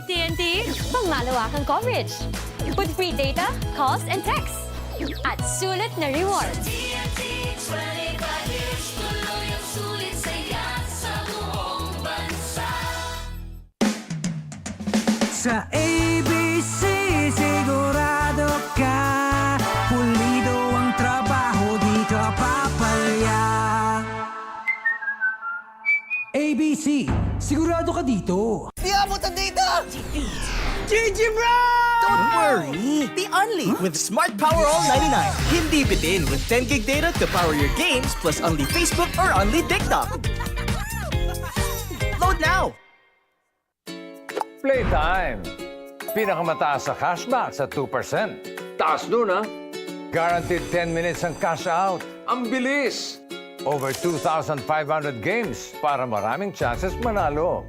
TNT, pangmalawakang coverage. With free data, calls, and texts. At sulit na rewards. TNT, 25 years, tuloy ang sulit saya sa buong bansa. Sa ABC, sigurado ka, pulido ang trabaho, di ka papalya. ABC, sigurado ka dito. Di abot ang data! GG bro! Don't worry! Be only with Smart Power All 99. Hindi bitin with 10 gig data to power your games plus only Facebook or only TikTok. Load now! PlayTime. Pinakamataas sa cashback sa 2%. Taas dun, ha? Guaranteed 10 minutes ang cash out. Ang bilis! Over 2,500 games para maraming chances manalo.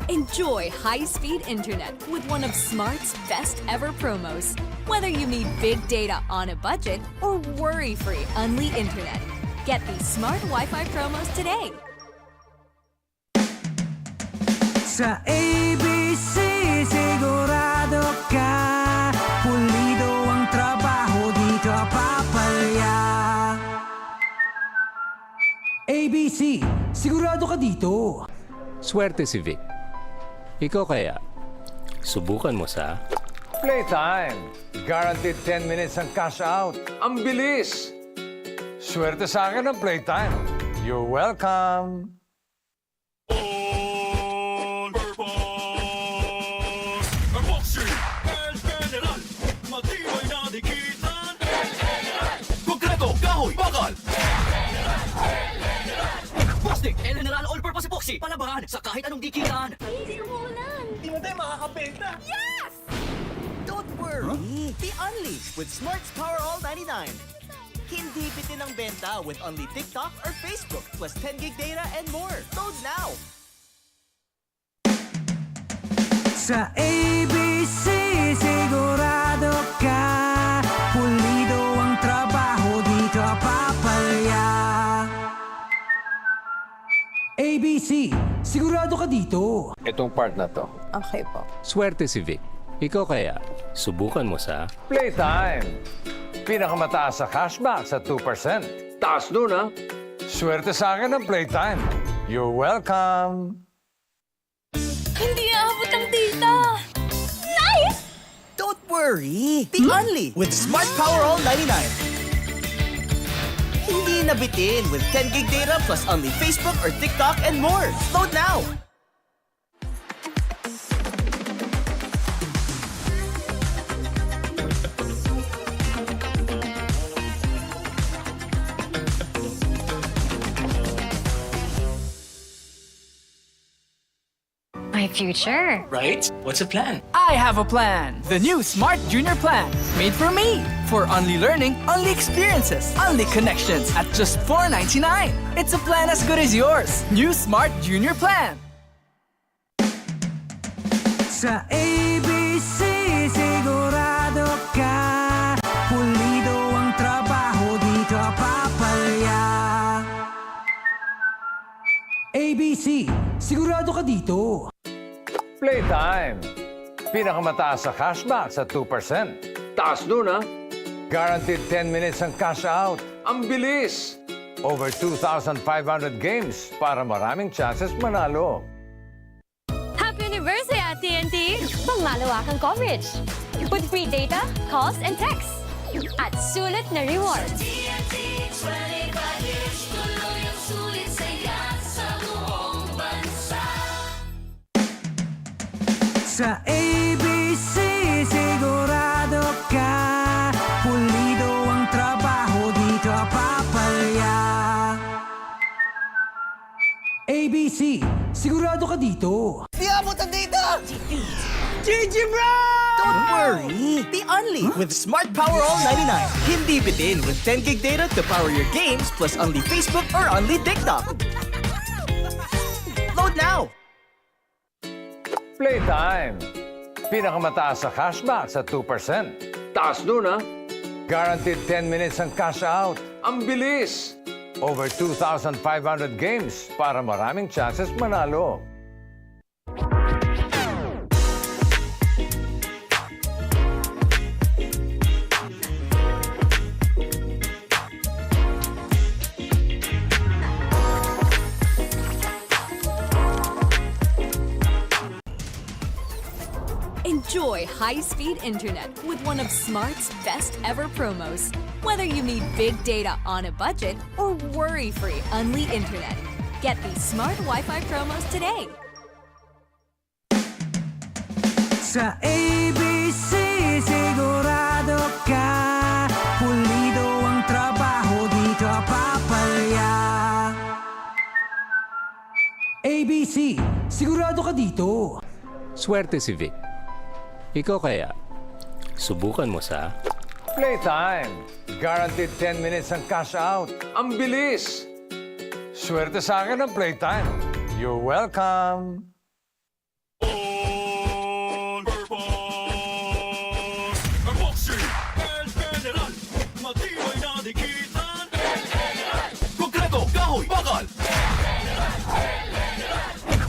Enjoy high-speed internet with one of Smart's best-ever promos. Whether you need big data on a budget or worry-free Unli internet, get these Smart Wi-Fi promos today. Sa ABC, sigurado ka, pulido ang trabaho, di ka papalya. ABC, sigurado ka dito. Swerte si Vic. Ikaw kaya, subukan mo sa... PlayTime. Guaranteed 10 minutes ang cash out. Ang bilis! Swerte sa akin ang PlayTime. You're welcome. Unboxing! El General! Matibay na dikitan! El General! Konkreto, kahoy, bakal! Plastic, El General All-Purpose Epoxy! Palabahan sa kahit anong dikitan! Hindi umuulan. Di mo tayo makakabenta! Yes! Don't worry! Be only with Smart's Power All 99. Hindi bitin ang benta with only TikTok or Facebook plus 10 gig data and more. Load now! Sa ABC, sigurado ka, pulido ang trabaho, di ka papalya. ABC, sigurado ka dito. Itong part na to. Okay po. Swerte si Vic. Ikaw kaya, subukan mo sa... PlayTime. Pinakamataas sa cashback sa 2%. Taas dun, ha? Swerte sa akin ang PlayTime. You're welcome. Hindi aabot ang data. Nice! Don't worry! Be only with Smart Power All 99. Hindi nabitin with 10 gig data plus only Facebook or TikTok and more. Load now! My future. Right? What's the plan? I have a plan. The new Smart Junior Plan. Made for me. For only learning, only experiences, only connections at just $4.99. It's a plan as good as yours. New Smart Junior Plan. Sa ABC, sigurado ka, pulido ang trabaho, di ka papalya. ABC, sigurado ka dito. PlayTime. Pinakamataas sa cashback sa 2%. Taas dun, ha? Guaranteed 10 minutes ang cash out. Ang bilis! Over 2,500 games para maraming chances manalo. Happy anniversary at TNT, pangmalawakang coverage. With free data, calls, and texts. At sulit na rewards. TNT, 25 years, tuloy ang sulit saya sa buong bansa. Sa ABC, sigurado ka, pulido ang trabaho, di ka papalya. ABC, sigurado ka dito. Di abot ang data! GG bro! Don't worry! Be only with Smart Power All 99. Hindi bitin with 10 gig data to power your games plus only Facebook or only TikTok. Load now! PlayTime. Pinakamataas sa cashback sa 2%. Taas nun ha. Guaranteed 10 minutes ang cash out. Ang bilis! Over 2,500 games para maraming chances manalo. Enjoy high-speed internet with one of Smart's best ever promos. Whether you need big data on a budget or worry-free Unli internet, get these smart Wi-Fi promos today. Sa ABC, sigurado ka. Pulido ang trabaho, di ka papalya. ABC, sigurado ka dito. Swerte si Vic. Ikaw kaya, subukan mo sa... PlayTime. Guaranteed 10 minutes ang cash out. Ang bilis! Swerte sa akin ang PlayTime. You're welcome. All-purpose Boxing El General Matibay na dikitan El General Konkreto, kahoy, bakal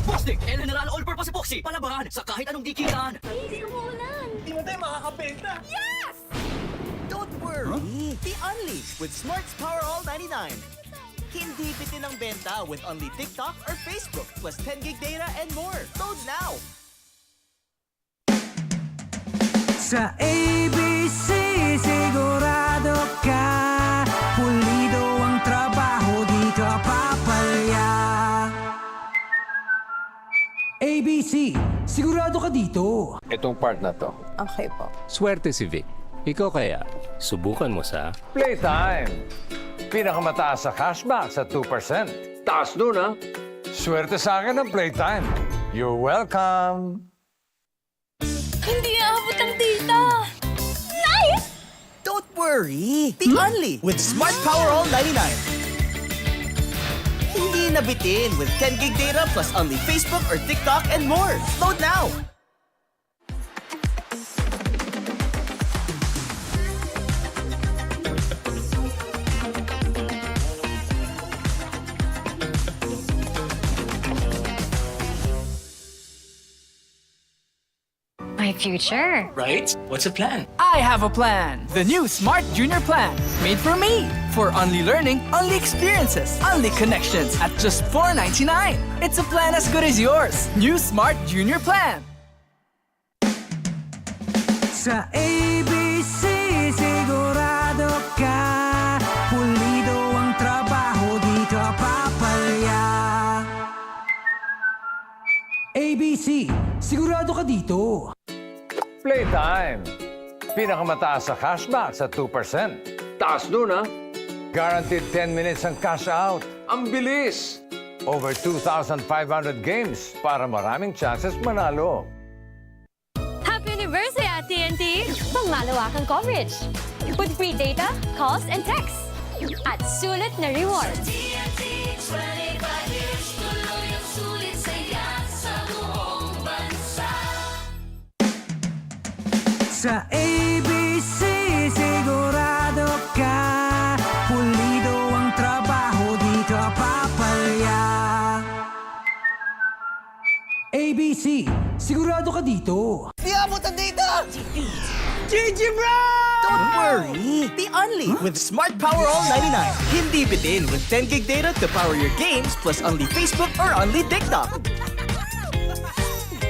Plastic El General All-Purpose Epoxy Palabahan sa kahit anong dikitan. Di mo tayo makakabenta. Yes! Don't worry. Be unleashed with Smart's Power All 99. Hindi bitin ang benta with only TikTok or Facebook plus 10 gig data and more. Load now. Sa ABC, sigurado ka. Pulido ang trabaho, di ka papalya. ABC, sigurado ka dito. Itong part na to. Okay po. Swerte si Vic. Ikaw kaya, subukan mo sa... PlayTime. Pinakamataas sa cashback sa 2%. Taas nun ha. Swerte sa akin ang PlayTime. You're welcome. Hindi aabot ang data! Nice! Don't worry. Be unleashed with Smart Power All 99. Hindi na bitin with 10 gig data plus only Facebook or TikTok and more. Load now. My future. Right? What's the plan? I have a plan. The new Smart Junior Plan. Made for me. For only learning, only experiences, only connections at just $4.99. It's a plan as good as yours. New Smart Junior Plan. Sa ABC, sigurado ka. Pulido ang trabaho, di ka papalya. ABC, sigurado ka dito. PlayTime. Pinakamataas sa cashback sa 2%. Taas nun ha. Guaranteed 10 minutes ang cash out. Ang bilis! Over 2,500 games para maraming chances manalo. Happy anniversary at TNT! Pangmalawakang coverage. With free data, calls, and texts. At sulit na rewards. TNT 25 years Tuloy ang sulit saya sa buong bansa. Sa ABC, sigurado ka. Pulido ang trabaho, di ka papalya. ABC, sigurado ka dito. Di abot ang data. GG bro! Don't worry. Be unleashed with Smart Power All 99. Hindi bitin with 10 gig data to power your games plus only Facebook or only TikTok.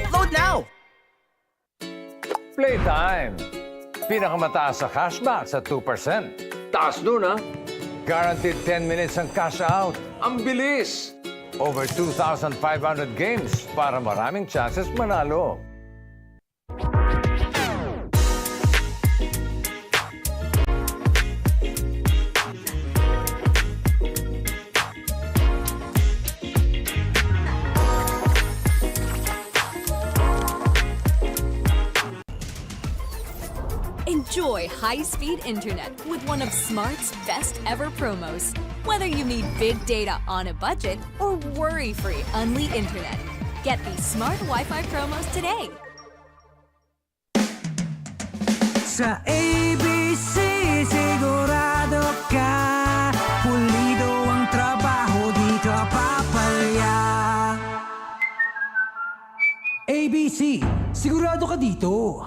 Load now. PlayTime. Pinakamataas sa cashback sa 2%. Taas nun ha. Guaranteed 10 minutes ang cash out. Ang bilis! Over 2,500 games para maraming chances manalo. Enjoy high-speed internet with one of Smart's best ever promos. Whether you need big data on a budget or worry-free Unli internet, Get these smart Wi-Fi promos today. Sa ABC, sigurado ka. Pulido ang trabaho, di ka papalya. ABC, sigurado ka dito.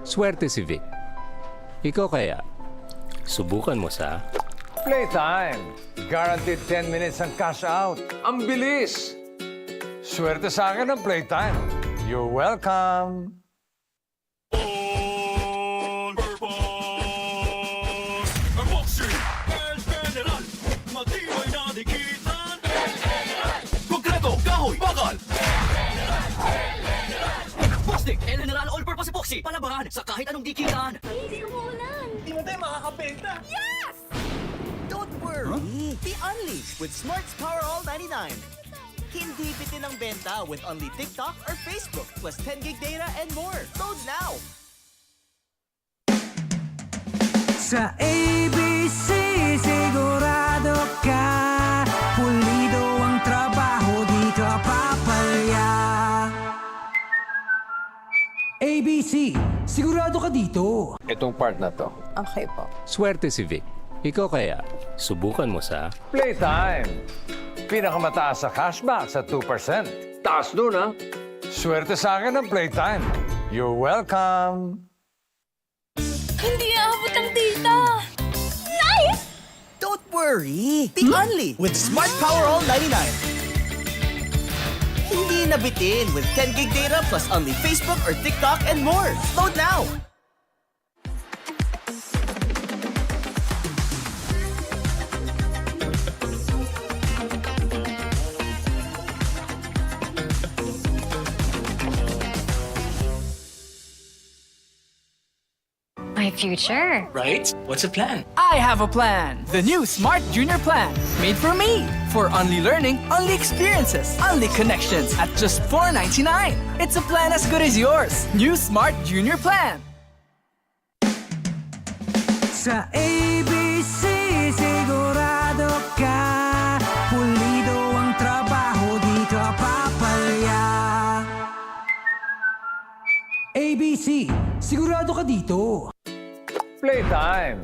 Swerte si Vic. Ikaw kaya? Subukan mo sa... Playtime. Guaranteed 10 minutes ang cash out. Ang bilis! Swerte sa akin ang Playtime. You're welcome. All-purpose Epoxy El General. Matibay na dikitan El General. Konkreto, kahoy, bakal. Plastic, El General All-Purpose Epoxy. Palabahan sa kahit anong dikitan. Di ba tayo makakabenta? Yes! Don't worry. Be unleashed with Smart's Power All 99. Hindi bitin ang benta with only TikTok or Facebook plus 10 gig data and more. Load now! Sa ABC, sigurado ka. Pulido ang trabaho, di ka papalya. ABC, sigurado ka dito. Itong part na to. Okay po. Swerte si Vic. Ikaw kaya? Subukan mo sa... Playtime. Pinakamataas sa cashback sa 2%. Taas dun, ha? Swerte sa akin ang Playtime. You're welcome. Hindi aabot ang data. Nice! Don't worry. Be only with Smart Power All 99. Hindi nabitin with 10 gig data plus only Facebook or TikTok and more. Load now! My future. Right? What's the plan? I have a plan. The new Smart Junior Plan. Made for me. For only learning, only experiences, only connections at just $4.99. It's a plan as good as yours. New Smart Junior Plan. Sa ABC, sigurado ka. Pulido ang trabaho, di ka papalya. ABC, sigurado ka dito. Playtime.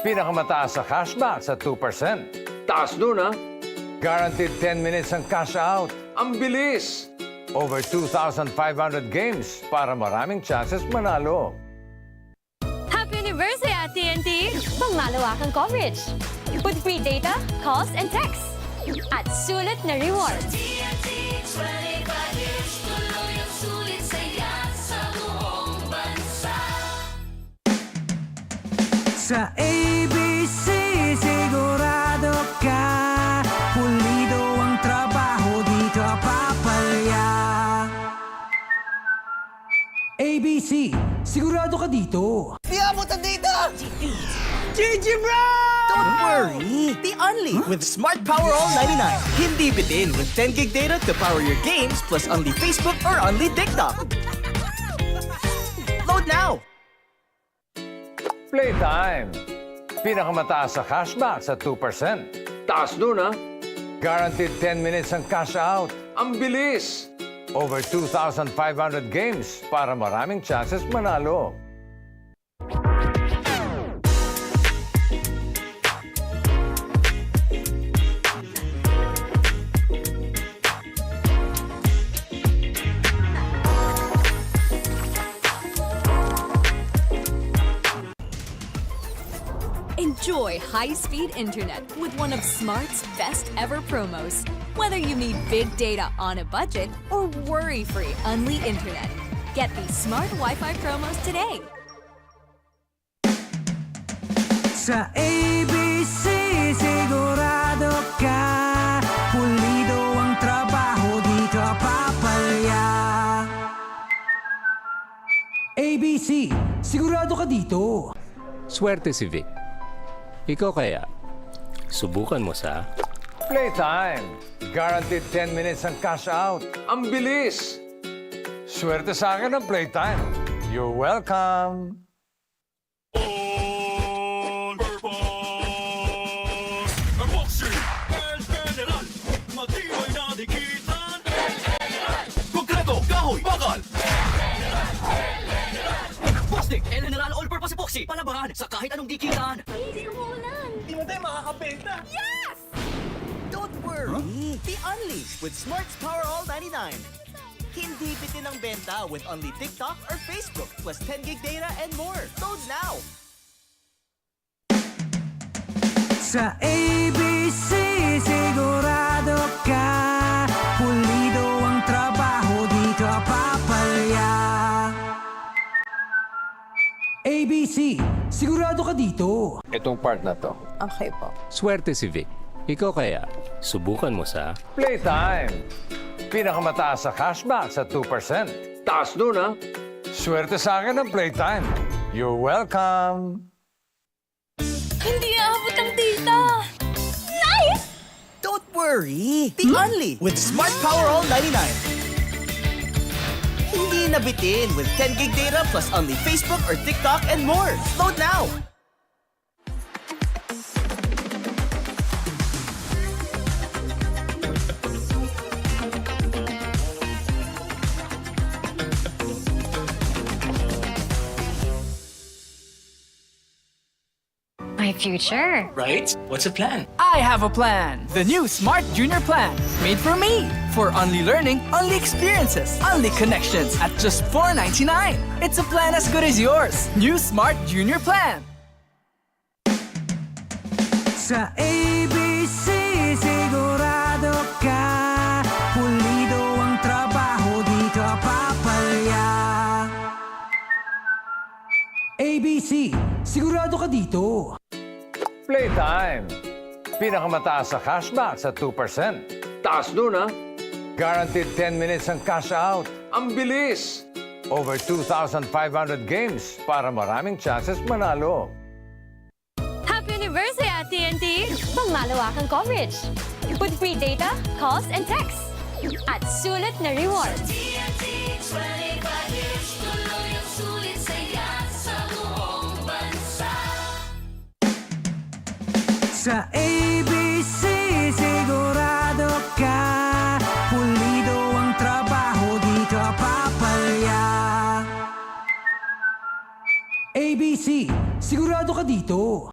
Pinakamataas sa cashback sa 2%. Taas dun, ha? Guaranteed 10 minutes ang cash out. Ang bilis! Over 2,500 games para maraming chances manalo. Happy anniversary at TNT! Pangmalawakang coverage. With free data, calls, and texts. At sulit na rewards. Sa ABC, sigurado ka. Pulido ang trabaho, di ka papalya. ABC, sigurado ka dito. Di abot ang data! JJ Bro! Don't worry. Be only with Smart Power All 99. Hindi bitin with 10 gig data to power your games plus only Facebook or only TikTok. Load now! Playtime. Pinakamataas sa cashback sa 2%. Taas dun, ha? Guaranteed 10 minutes ang cash out. Ang bilis! Over 2,500 games para maraming chances manalo. Enjoy high-speed internet with one of Smart's best ever promos. Whether you need big data on a budget or worry-free Unli internet. Get these smart Wi-Fi promos today. Sa ABC, sigurado ka. Pulido ang trabaho, di ka papalya. ABC, sigurado ka dito. Swerte si Vic. Ikaw kaya? Subukan mo sa... Playtime. Guaranteed 10 minutes ang cash out. Ang bilis! Swerte sa akin ang Playtime. You're welcome. All-purpose Epoxy El General. Matibay na dikitan El General. with Smart's Power All 99. Hindi bitin ang benta with only TikTok or Facebook plus 10 gig data and more. Load now! Sa ABC sigurado ka, pulido ang trabaho, di ka papalya. ABC, sigurado ka dito. Itong part na to. Okay po. Swerte si Vic. Ikaw kaya, subukan mo sa PlayTime. Pinakamataas sa cashback sa 2%. Taas nun, ha? Swerte sa akin ng PlayTime. You're welcome. Hindi aabot ang data! Nice! Don't worry! Be only with Smart Power All 99. Hindi nabitin with 10 gig data plus only Facebook or TikTok and more. Load now! My future. Right? What's the plan? I have a plan. The new Smart Junior Plan. Made for me. For only learning, only experiences, only connections at just $4.99. It's a plan as good as yours. New Smart Junior Plan. Sa ABC sigurado ka, pulido ang trabaho, di ka papalya. ABC, sigurado ka dito. PlayTime. Pinakamataas sa cashback sa 2%. Taas nun, ha? Guaranteed 10 minutes ang cash out. Ang bilis! Over 2,500 games para maraming chances manalo. Happy anniversary at TNT! Pangmalawakang coverage. With free data, calls, and texts. At sulit na rewards. Sa ABC sigurado ka, pulido ang trabaho, di ka papalya. ABC, sigurado ka dito.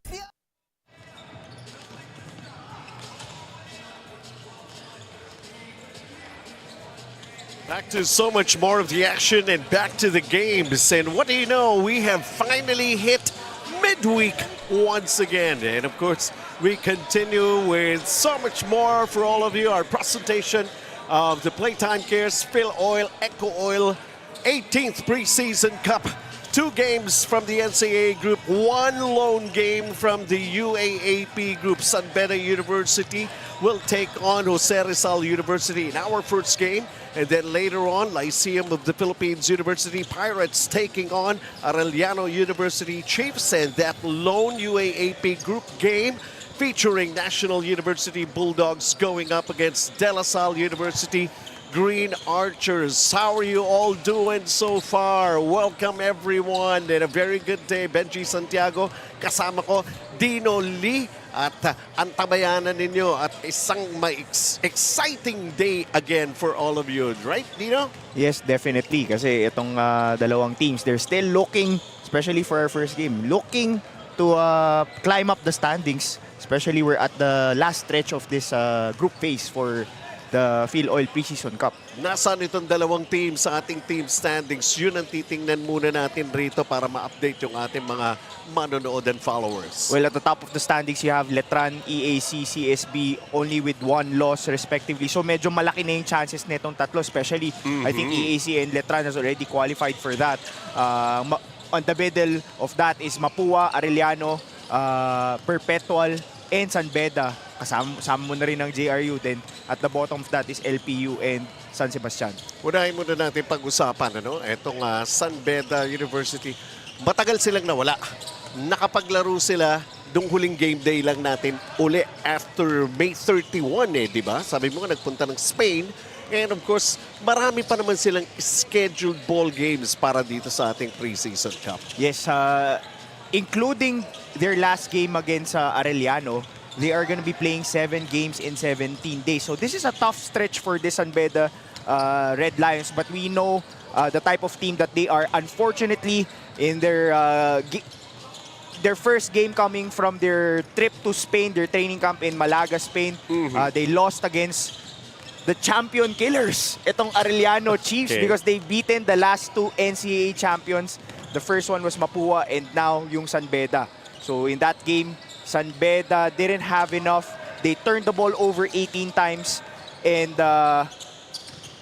Back to so much more of the action and back to the games. And what do you know? We have finally hit midweek once again. And of course, we continue with so much more for all of you. Our presentation of the PlayTime Cares Filoil EcoOil 18th Preseason Cup. 2 games from the NCAA group, 1 lone game from the UAAP group. San Beda University will take on Rizal University in our first game. And then later on, Lyceum of the Philippines University Pirates taking on Arellano University Chiefs. And that lone UAAP group game featuring National University Bulldogs going up against De La Salle University Green Archers. How are you all doing so far? Welcome everyone and a very good day. Benji Santiago, kasama ko Dino Lee at antabayanan ninyo at isang exciting day again for all of you. Right, Dino? Yes, definitely. Kasi itong dalawang teams, they're still looking, especially for our first game, looking to climb up the standings. Especially we're at the last stretch of this group phase for the Filoil Preseason Cup. Nasaan itong dalawang team sa ating team standings? Yun ang titingnan muna natin rito para ma-update yung ating mga manonood and followers. Well, at the top of the standings, you have Letran, EAC, CSB, only with 1 loss respectively. So medyo malaki na yung chances nitong tatlo, especially I think EAC and Letran has already qualified for that. On the middle of that is Mapua, Arellano, Perpetual, and San Beda. Kasama mo na rin ang JRU. Then at the bottom of that is LPU and San Sebastian. Unahin muna natin pag-usapan, ano? Etong San Beda University. Matagal silang nawala. Nakapaglaro sila dung huling game day lang natin uli after May 31 di ba? Sabi mo nga nagpunta ng Spain. And of course, marami pa naman silang scheduled ball games para dito sa ating preseason cup. Yes, including their last game against Arellano, they are going to be playing 7 games in 17 days. So this is a tough stretch for the San Beda Red Lions, but we know the type of team that they are. Unfortunately, in their first game coming from their trip to Spain, their training camp in Malaga, Spain, they lost against the champion killers, itong Arellano Chiefs, Okay. because they've beaten the last two NCAA champions. The first one was Mapua and now yung San Beda. So in that game, San Beda didn't have enough. They turned the ball over 18 times and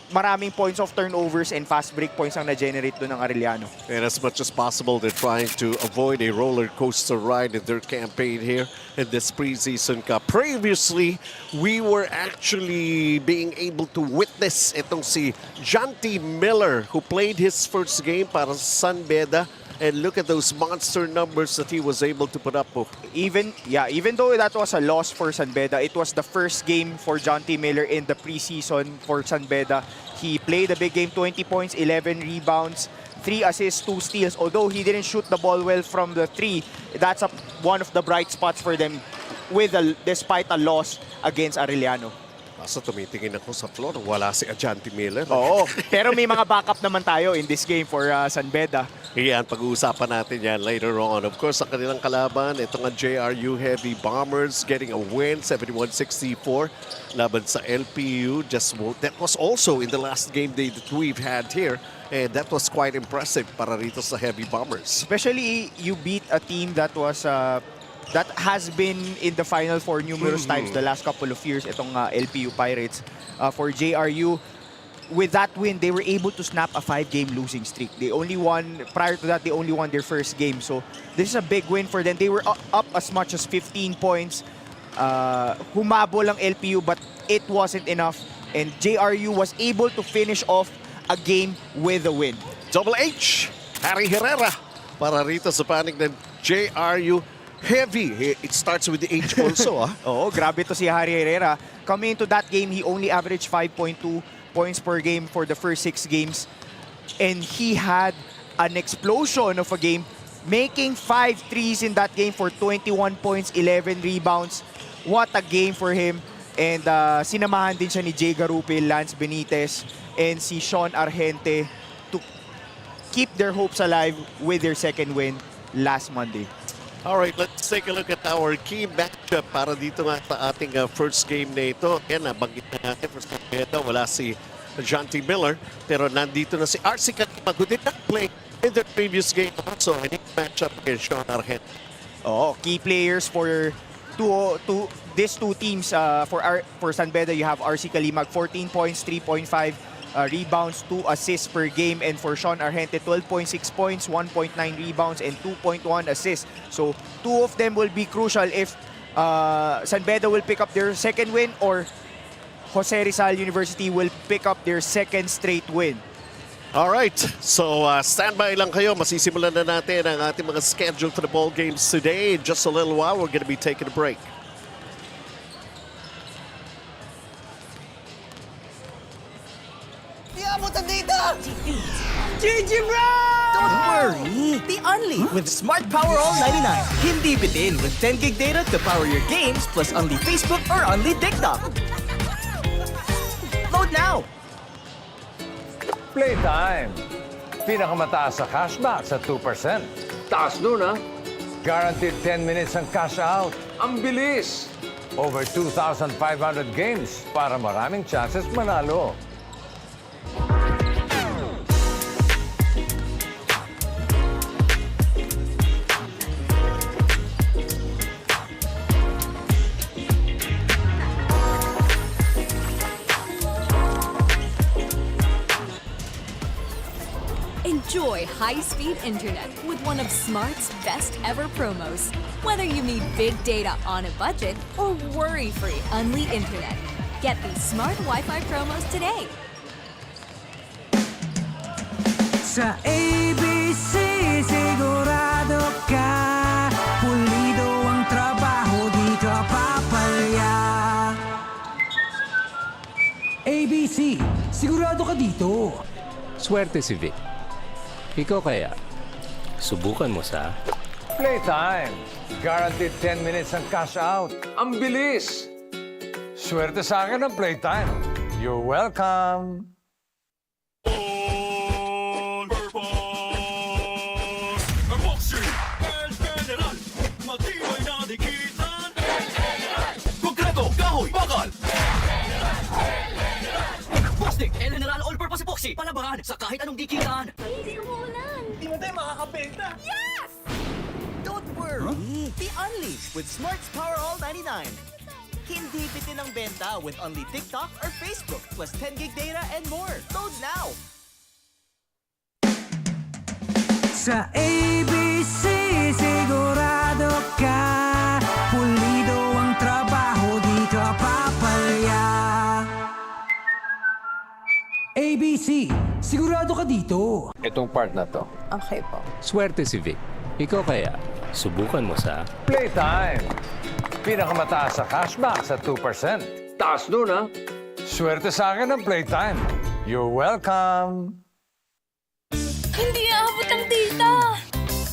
maraming points of turnovers and fast break points ang na-generate doon ng Arellano. And as much as possible, they're trying to avoid a roller coaster ride in their campaign here in this preseason cup. Previously, we were actually being able to witness itong si Jonty Miller, who played his first game para sa San Beda. And look at those monster numbers that he was able to put up. Even though that was a loss for San Beda, it was the first game for Jonty Miller in the preseason for San Beda. He played a big game, 20 points, 11 rebounds, 3 assists, 2 steals. Although he didn't shoot the ball well from the 3, that's one of the bright spots for them despite a loss against Arellano. Basta tumitingin ako sa floor, wala si Jonty Miller. Oo, pero may mga backup naman tayo in this game for San Beda. Yan, pag-uusapan natin yan later on. Of course, ang kanilang kalaban, ito nga JRU Heavy Bombers getting a win, 71-64 laban sa LPU. That was also in the last game day that we've had here. And that was quite impressive para rito sa Heavy Bombers. Especially, you beat a team that was that has been in the Final Four numerous times the last couple of years, itong LPU Pirates. For JRU, with that win, they were able to snap a 5-game losing streak. They only won, prior to that, they only won their first game. So this is a big win for them. They were up as much as 15 points. Humabol ang LPU, but it wasn't enough. And JRU was able to finish off a game with a win. Double H, Harry Herrera, para rito sa panig ng JRU Heavy. It starts with the H also. Oo, grabe to si Harry Herrera. Coming into that game, he only averaged 5.2 points per game for the first 6 games. And he had an explosion of a game, making 5 threes in that game for 21 points, 11 rebounds. What a game for him. And sinamahan din siya ni Jay Garupil, Lance Benitez, and si Sean Argente to keep their hopes alive with their second win last Monday. All right, let's take a look at our key matchup para dito nga sa ating first game na ito. Yan, nabanggit na natin. First game ito, wala si Jonty Miller. Pero nandito na si RC Kalima, who did not play in the previous game. So, I think matchup against Sean Argente. Oh, key players for these two teams. For San Beda, you have RC Kalimag, 14 points, 3.5 rebounds, 2 assists per game. And for Sean Argente, 12.6 points, 1.9 rebounds, and 2.1 assists. So, 2 of them will be crucial if San Beda will pick up their second win or Jose Rizal University will pick up their second straight win. All right, so standby lang kayo. Masisimulan na natin ang ating mga schedule for the ball games today. In just a little while, we're going to be taking a break. Don't worry! Be only with Smart Power All 99. Hindi bitin with 10 gig data to power your games plus only Facebook or only TikTok. Load now! Playtime. Pinakamataas sa cashback sa 2%. Taas nun, ha? Guaranteed 10 minutes ang cash out. Ang bilis! Over 2,500 games para maraming chances manalo. Enjoy high-speed internet with one of Smart's best ever promos. Whether you need big data on a budget or worry-free Unli internet, get these Smart Wi-Fi promos today. Sa ABC, sigurado ka pulido ang trabaho, di ka papalya. ABC, sigurado ka dito. Swerte si Vic. Ikaw kaya, subukan mo sa... Playtime. Guaranteed 10 minutes ang cash out. Ang bilis! Swerte sa akin ang Playtime. You're welcome. All-purpose boxing El General. Matibay na dikitan El General. Konkreto, kahoy, bakal plastic and mineral all-purpose epoxy. Palabahan sa kahit anong dikitan. Di mo tayo makakabenta. Yes! Don't worry. Be unleashed with Smart's Power All 99. Hindi bitin ang benta with only TikTok or Facebook plus 10 gig data and more. Load now. Sa ABC sigurado ka, pulido ang trabaho, di ka papalya. ABC, sigurado ka dito. Itong part na to. Okay po. Swerte si Vic. Ikaw kaya, subukan mo sa PlayTime. Pinakamataas sa cashback sa 2%. Taas nun, ha? Swerte sa akin ang PlayTime. You're welcome. Hindi aabot ang data.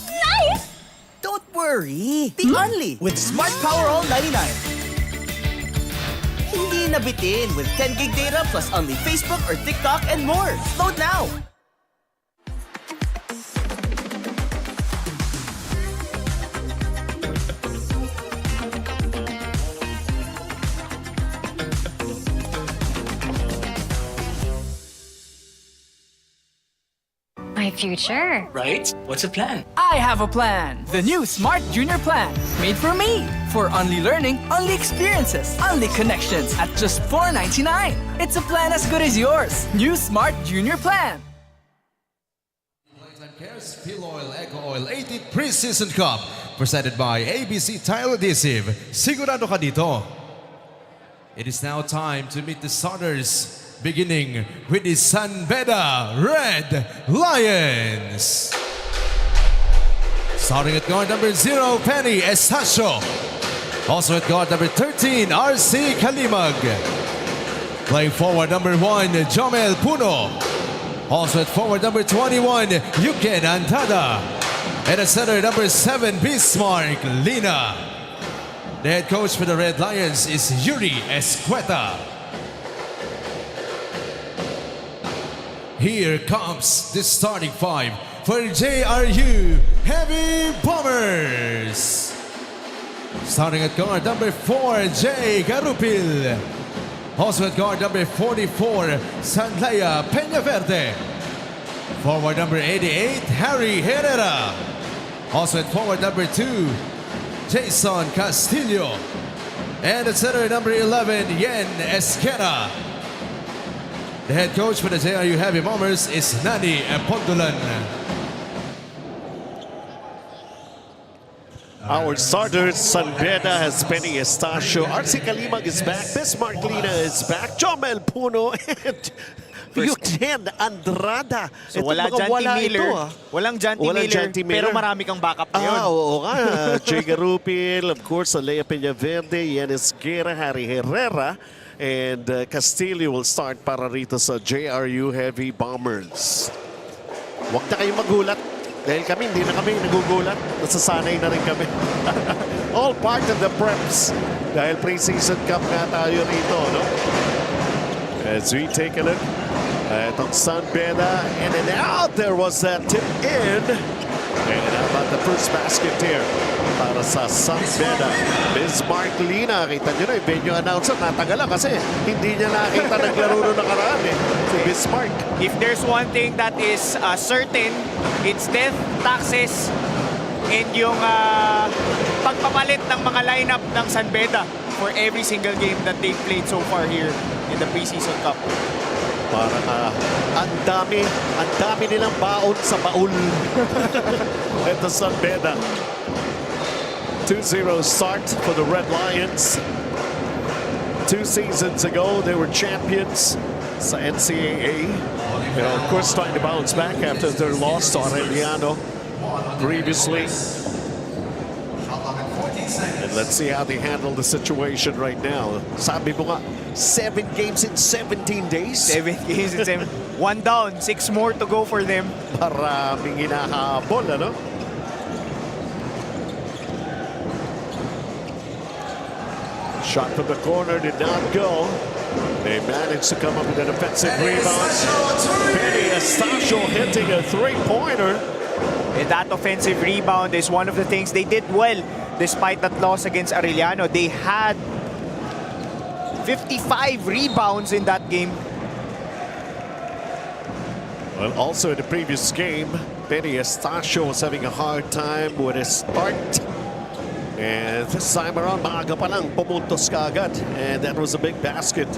Nice! Don't worry. Be only with Smart Power All 99. Hindi na bitin with 10 gig data plus only Facebook or TikTok and more. Load now. My future. Right? What's the plan? I have a plan. The new Smart Junior Plan. Made for me. For only learning, only experiences, only connections at just $4.99. It's a plan as good as yours. New Smart Junior Plan. PlayTime Cares Filoil EcoOil 18th Preseason Cup. Presented by ABC Tile Adhesive. Sigurado ka dito. It is now time to meet the starters. Beginning with the San Beda Red Lions. Starting at guard number 0, Penny Estacio. Also at guard number 13, RC Kalimag. Playing forward number 1, Jomel Puno. Also at forward number 21, Yuken Antada. And at center number 7, Bismarck Lina. The head coach for the Red Lions is Yuri Escueta. Here comes the starting five for JRU Heavy Bombers. Starting at guard number 4, Jay Garupil. Also at guard number 44, Sanlaya Peñaverde. Forward number 88, Harry Herrera. Also at forward number 2, Jason Castillo. And at center number 11, Yen Esquera. The head coach for the JRU Heavy Bombers is Nani Pondulan. Our starters, San Beda has Penny Estacio, RC Kalimag is back, Bismarck Lina is back, Jomel Puno, and Yuken Andrada. So wala Janty Miller, walang Janty Miller, pero marami kang backup ngayon. Oo nga. Jay Garupil, of course, Alea Peñaverde, Yanis Guerra, Harry Herrera, and Castillo will start para rito sa JRU Heavy Bombers. Huwag na kayong magulat. Dahil kami, hindi na kami nagugulat. Nasasanay na rin kami. All part of the preps. Dahil preseason cup nga tayo rito, no? As we take a look at San Beda, in and out, there was that tip in. And how about the first basket here para sa San Beda. Bismarck Lina, kita nyo na, yung venue announcer, natagalan kasi hindi niya nakita naglaro na nakaraan si Bismarck. If there's one thing that is certain, it's death, taxes, and yung pagpapalit ng mga lineup ng San Beda for every single game that they've played so far here in the preseason cup. Parang ang dami nilang baon sa baul. Ito San Beda. 2-0 start for the Red Lions. 2 seasons ago, they were champions sa NCAA. Of course, trying to bounce back after their loss to Aureliano previously. And let's see how they handle the situation right now. Sabi mo nga, 7 games in 17 days. 7 games in 7. 1 down, 6 more to go for them. Maraming hinahabol, ano? Shot from the corner did not go. They managed to come up with an offensive rebound. Penny Estacio hitting a three-pointer. And that offensive rebound is one of the things they did well despite that loss against Arellano. They had 55 rebounds in that game. Well, also in the previous game, Benny Estacio was having a hard time with his start. And this time around, maaga pa lang, pumuntos kaagad. And that was a big basket.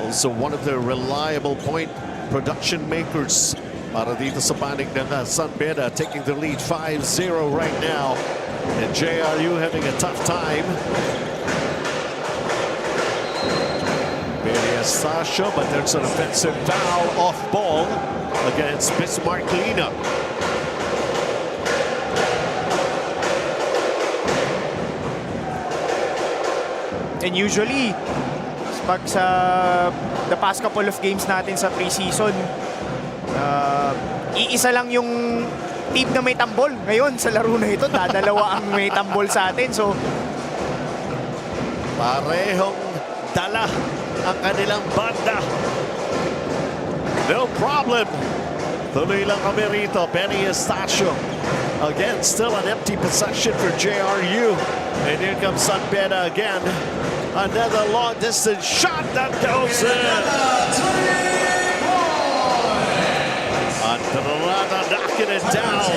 Also one of the reliable point production makers para dito sa panig ng San Beda, taking the lead 5-0 right now. And JRU having a tough time. Benny Estacio, but there's an offensive foul off ball against Bismarck Lina. And usually, pag sa the past couple of games natin sa preseason, iisa lang yung team na may tambol. Ngayon, sa laro na ito, dadalawa ang may tambol sa atin. So, parehong dala ang kanilang banda. No problem. Tuloy lang kami rito. Benny Estacio. Again, still an empty possession for JRU. And here comes San Beda again. Another long distance shot that goes in. Andrada knocking it down.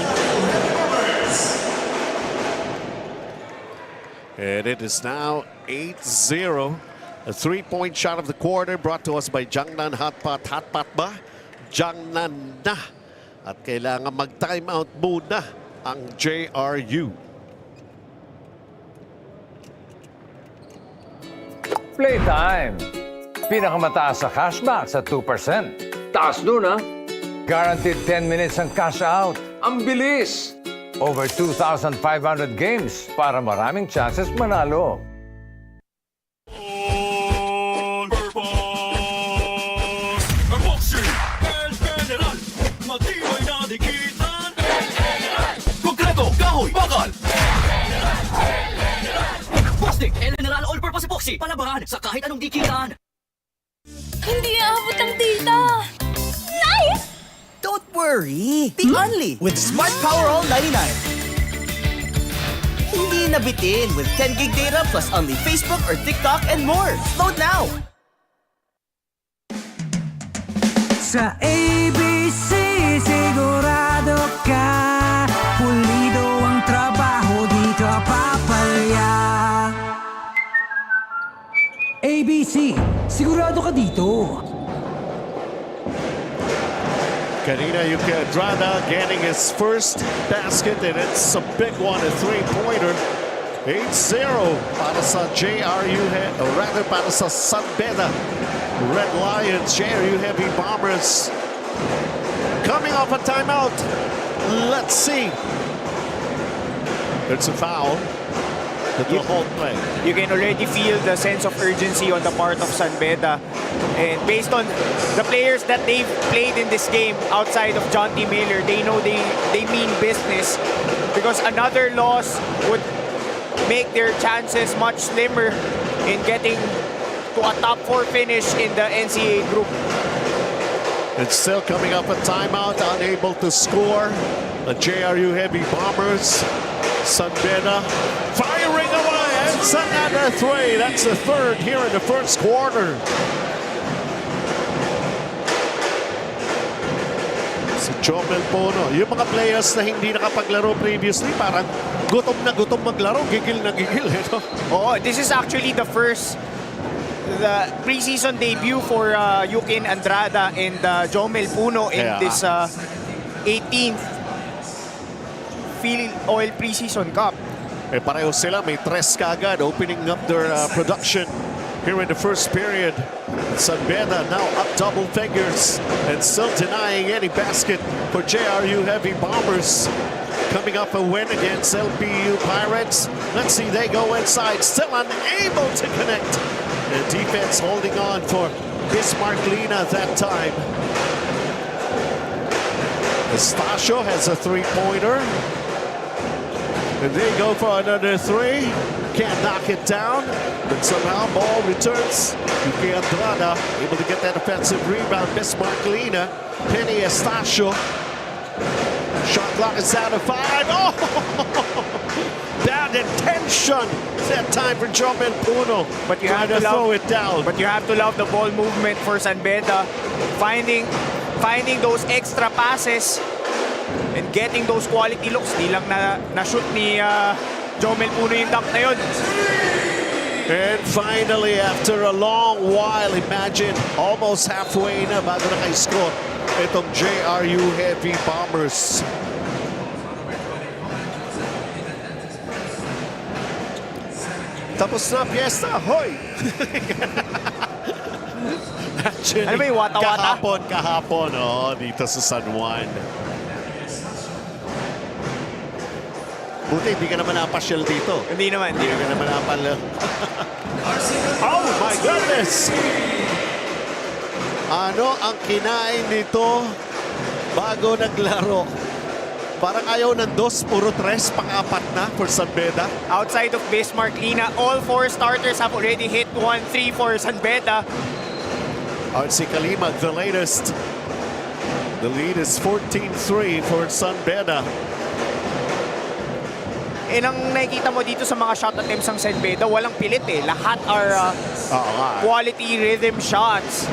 And it is now 8-0. A three-point shot of the quarter brought to us by Jangnan Hotpot. Hotpot ba? Jangnan na. At kailangan mag-timeout muna ang JRU. Playtime! Pinakamataas sa cashback sa 2%. Taas nun, ha? Guaranteed 10 minutes ang cash out. Ang bilis! Over 2,500 games para maraming chances manalo. All-purpose boxing El General. Matibay na dikitan El General. Konkreto, kahoy, bakal. Plastic, El General All-Purpose Epoxy. Palabahan sa kahit anong dikitan. Hindi aabot ang data! Nice! Don't worry! Be only with Smart Power All 99. Hindi nabitin with 10 gig data plus only Facebook or TikTok and more. Load now! Sa ABC, sigurado ka. Pulido ang trabaho, di ka papalya. ABC, sigurado ka dito. Kanina Andrada getting his first basket, and it's a big one, a three-pointer. 8-0 para sa JRU, or rather para sa San Beda Red Lions. JRU Heavy Bombers coming off a timeout. Let's see. It's a foul. The whole play. you can already feel the sense of urgency on the part of San Beda. And based on the players that they've played in this game outside of John T. Miller, they know they mean business, because another loss would make their chances much slimmer in getting to a top 4 finish in the NCAA group. It's still coming up a timeout, unable to score. The JRU Heavy Bombers. San Beda firing away, and another three. That's the third here in the first quarter. Si Jomel Pono, yung mga players na hindi nakapaglaro previously, parang gutom na gutom maglaro, gigil na gigil. Oh, this is actually the preseason debut for Yukin Andrada and Jomel Puno in this 18th Filoil Preseason Cup. Eh, pareho sila, may tres kaagad, opening up their production here in the first period. San Beda now up double figures and still denying any basket for JRU Heavy Bombers. Coming up a win against LPU Pirates. Let's see, they go inside, still unable to connect. The defense holding on for Bismarck Lina that time. Estacio has a three-pointer. And they go for another three. Can't knock it down. But somehow ball returns. Yuki Andrada able to get that offensive rebound. Bismarck Lina. Penny Estacio. Shot clock is down to 5. Oh! Bad added tension. That time for Jomel Puno. But you trying have to throw love it down. But you have to love the ball movement for San Beda. Finding those extra passes and getting those quality looks. Di lang na-shoot ni Jomel Puno yung dunk na yun. And finally, after a long while, imagine almost halfway na bago naka-score itong JRU Heavy Bombers. Tapos na piyesta, hoy! Actually, Ano ba yung wata-wata? Kahapon, dito sa San Juan. Buti, hindi ka naman napasyal dito. Hindi naman. Hindi ka naman napal. Oh my goodness! Ano ang kinain nito bago naglaro? Parang ayaw ng 2, puro 3, pang-4 na for San Beda. Outside of Bismarck Lina, all 4 starters have already hit 1-3 for San Beda. RC Kalimag, the latest. The lead is 14-3 for San Beda. Ang nakikita mo dito sa mga shot attempts ng San Beda, walang pilit eh. Lahat are quality rhythm shots.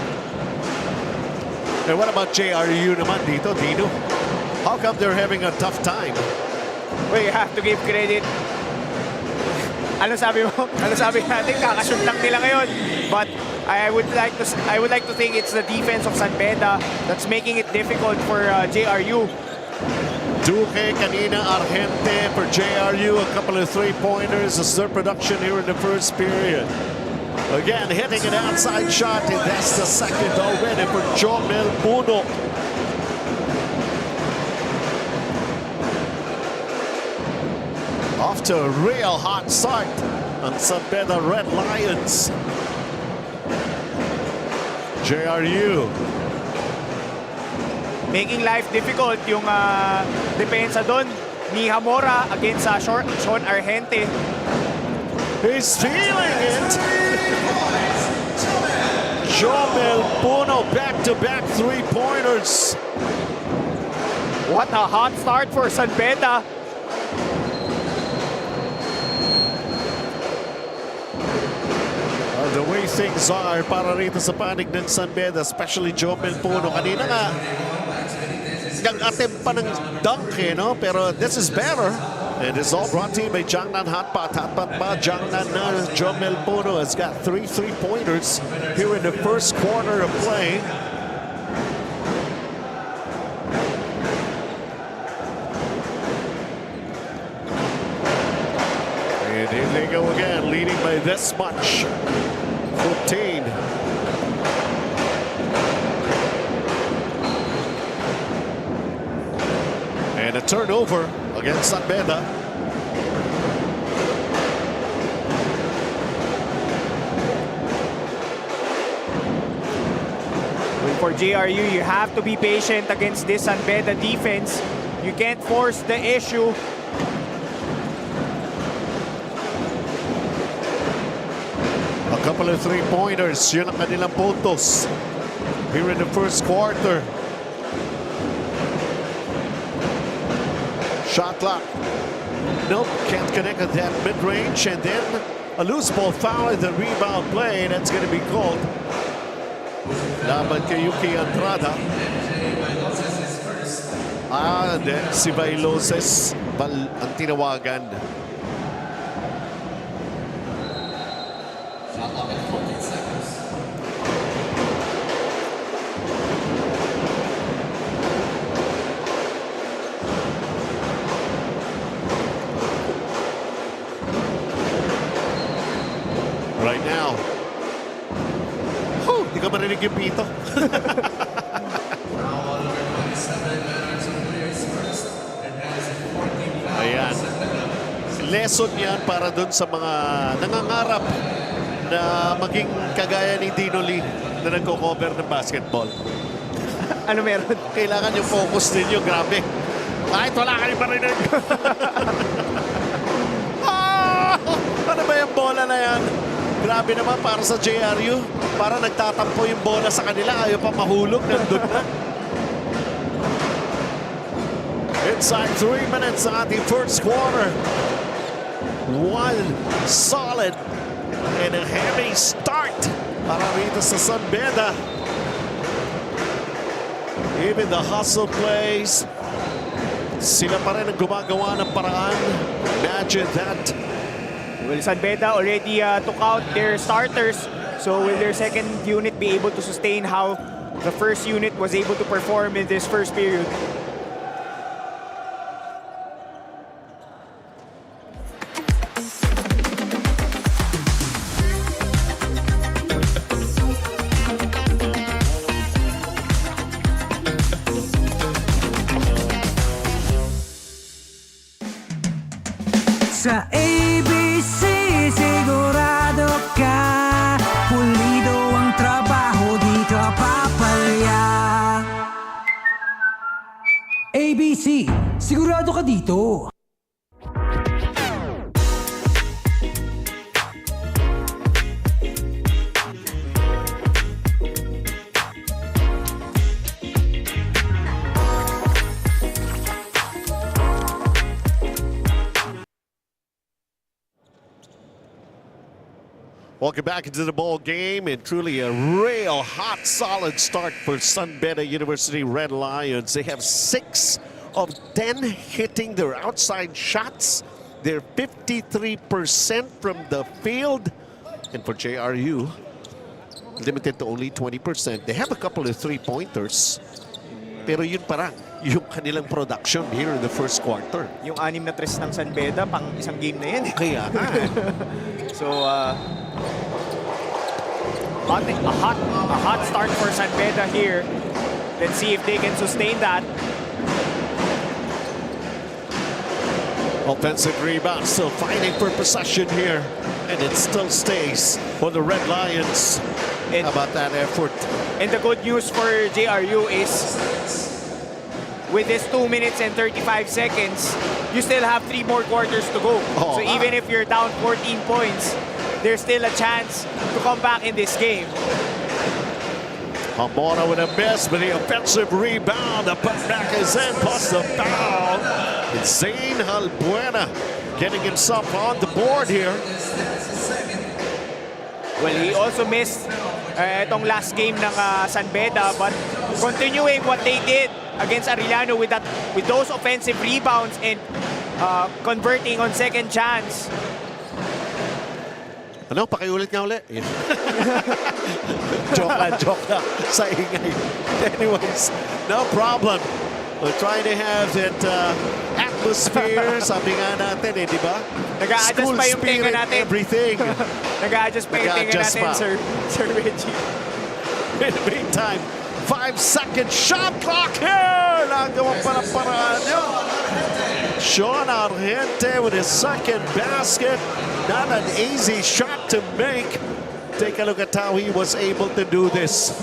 And what about JRU naman dito, Dino? How come they're having a tough time? Well, you have to give credit. Ano sabi mo? Ano sabi natin? Kakashoot lang nila ngayon. But I would like to think it's the defense of San Beda that's making it difficult for JRU. Duque, kanina, Argente for JRU. A couple of three-pointers as their production here in the first period. Again, hitting an outside shot, and that's the second already for Jomel Puno. Off to a real hot start on San Beda Red Lions. JRU making life difficult yung depensa doon ni Hamora against Sean Argente. He's feeling it. Jomel Puno back-to-back three-pointers. What a hot start for San Beda. The way things are para rito sa panig ng San Beda, especially Jomel Puno. Kanina nga, nag-attempt pa ng dunk no? Pero this is better. And it's all brought to you by Jiangnan Hotpot. Hotpot ba? Jiangnan na. Jomel Puno has got 3 three-pointers here in the first quarter of play. And here they go again, leading by this much. 14. And a turnover against San Beda. For JRU, you have to be patient against this San Beda defense. You can't force the issue. A couple of three-pointers. Yun ang kanilang puntos here in the first quarter. Shot clock. Nope, can't connect at that mid-range. And then a loose ball foul in the rebound play. That's going to be called. Laban kay Yuki Andrada. And then si Bailoses ang tinawagan. Right now. Di ka marinig yung pito. Ayan. Lesson yan para dun sa mga nangangarap na maging kagaya ni Dino Lee na nagko-cover ng basketball. Ano meron? Kailangan yung focus ninyo, grabe. Kahit wala kayo marinig. Ano ba yung bola na yan? Grabe naman para sa JRU. Para nagtatampo yung bola sa kanila. Ayaw pa mahulog. Nandun na. Inside 3 minutes ang ating first quarter. one solid and a heavy start para rito sa San Beda. Even the hustle plays, sila pa rin ang gumagawa ng paraan. Imagine that. Well, San Beda already took out their starters. So will their second unit be able to sustain how the first unit was able to perform in this first period? Sa ABC, sigurado ka, pulido ang trabaho, di ka papalya. ABC, sigurado ka dito. Welcome back into the ball game, and truly a real hot, solid start for San Beda University Red Lions. They have 6 of 10 hitting their outside shots. They're 53% from the field. And for JRU, limited to only 20%. They have a couple of three-pointers. Pero yun parang yung kanilang production here in the first quarter. Yung 6 na tres ng San Beda, pang isang game na yan. Kaya nga. So, a hot start for San Beda here. Let's see if they can sustain that. Offensive rebound, still fighting for possession here. And it still stays for the Red Lions. How about that effort? And the good news for JRU is with this 2 minutes and 35 seconds, you still have 3 more quarters to go. So even if you're down 14 points, there's still a chance to come back in this game. Hamora with a miss, but the offensive rebound. The putback is in, plus the foul. It's Zane Halbuena getting himself on the board here. Well, he also missed itong last game ng San Beda, but continuing what they did against Arellano with those offensive rebounds and converting on second chance. Ano? Pakiulit nga ulit. joke na. Sa ingay. Anyways, no problem. We're trying to have that atmosphere. Sabi nga natin di ba? Nag-a-adjust pa yung tinga natin. Everything. Nag-a-adjust pa yung tinga natin, Sir Reggie. In the meantime, 5-second shot clock here! Nagawang paraan yun. Sean Argente with his second basket. Not an easy shot to make. Take a look at how he was able to do this.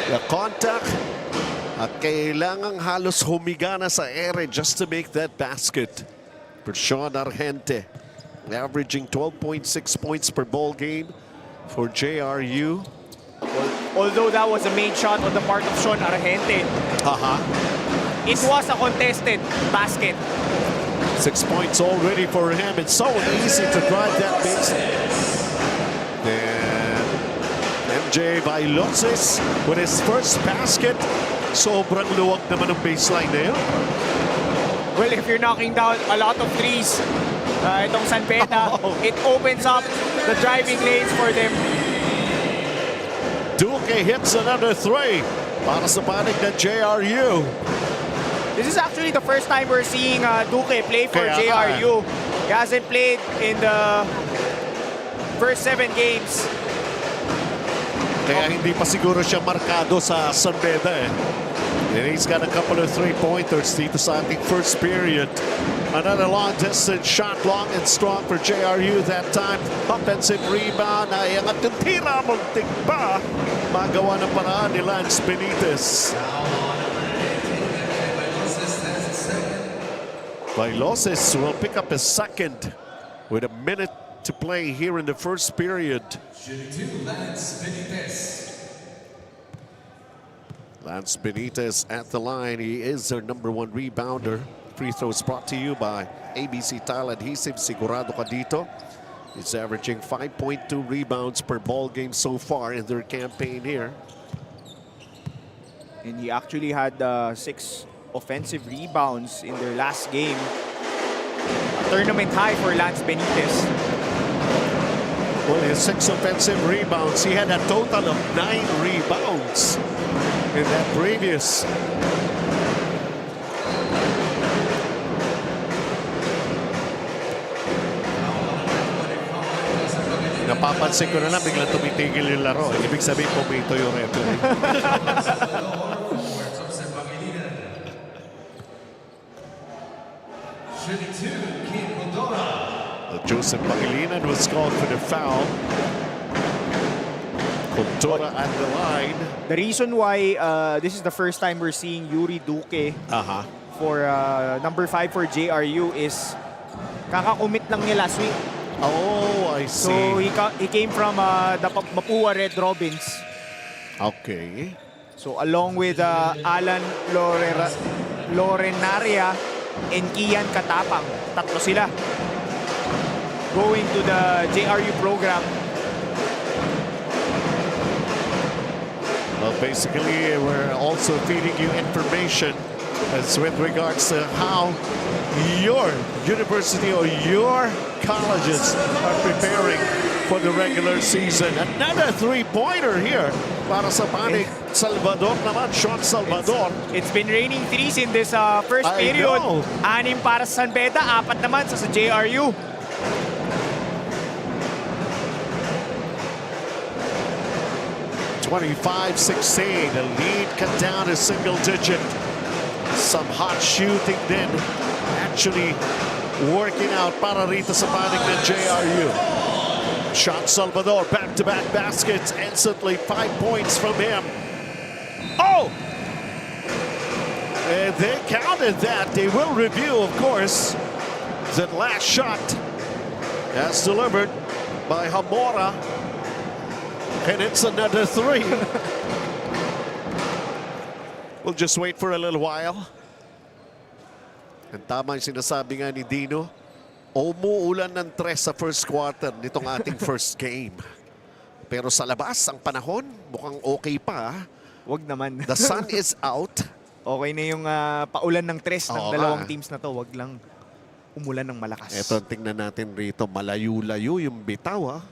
The contact. At kailangang halos humiga na sa ere just to make that basket. For Sean Argente. Averaging 12.6 points per ball game for JRU. Although that was a main shot on the part of Sean Argente, it was a contested basket. 6 points already for him. It's so easy to drive that baseline. And MJ Bailoses with his first basket. Sobrang luwag naman ang baseline na yun. Well, if you're knocking down a lot of threes, itong San Beda, it opens up the driving lanes for them. Duque hits another 3 para sa panig ng JRU. This is actually the first time we're seeing Duque play for JRU. He hasn't played in the first 7 games. Kaya hindi pa siguro siya markado sa San Beda And he's got a couple of three-pointers dito sa ating first period. Another long-distance shot, long and strong for JRU that time. Offensive rebound. Nayangat yung tira, muntik pa. Magawa ng paraan ni Lance Benitez. Bailoses will pick up his second with a minute to play here in the first period. Lance Benitez at the line. He is their #1 rebounder. Free throws brought to you by ABC Tile Adhesive. Sigurado ka dito. He's averaging 5.2 rebounds per ball game so far in their campaign here. And he actually had 6 offensive rebounds in their last game. A tournament high for Lance Benitez. Well, his 6 offensive rebounds, he had a total of 9 rebounds in that previous. Napapansin ko na lang, biglang tumitigil yung laro. Ibig sabihin, pumito yung referee. Joseph Pangilinan was called for the foul. Contora at the line. The reason why this is the first time we're seeing Yuri Duque for number 5 for JRU is kakakumit lang niya last week. Oh, I see. So he came from the Mapua Red Robins. Okay. So along with Alan Lorenaria and Kian Katapang, tatlo sila going to the JRU program. Well, basically, we're also feeding you information as with regards to how your university or your colleges are preparing for the regular season. Another three-pointer here para sa Panig Salvador naman, Sean Salvador. It's been raining threes in this first I period. know. 6 para sa San Beda, 4 naman sa JRU. (25-16). The lead cut down to single digit. Some hot shooting then actually working out para rito sa panig ng JRU. Sean Salvador, back-to-back baskets instantly. 5 points from him. Oh! And they counted that. They will review, of course, that last shot as delivered by Hamora. And it's another 3. We'll just wait for a little while. And tama yung sinasabi nga ni Dino, umuulan ng 3 sa first quarter nitong ating first game. Pero sa labas, ang panahon, mukhang okay pa. Wag naman. The sun is out. Okay na yung paulan ng 3 ng dalawang teams na to. Wag lang umulan ng malakas. Ito, tingnan natin rito. Malayo-layo yung bitaw,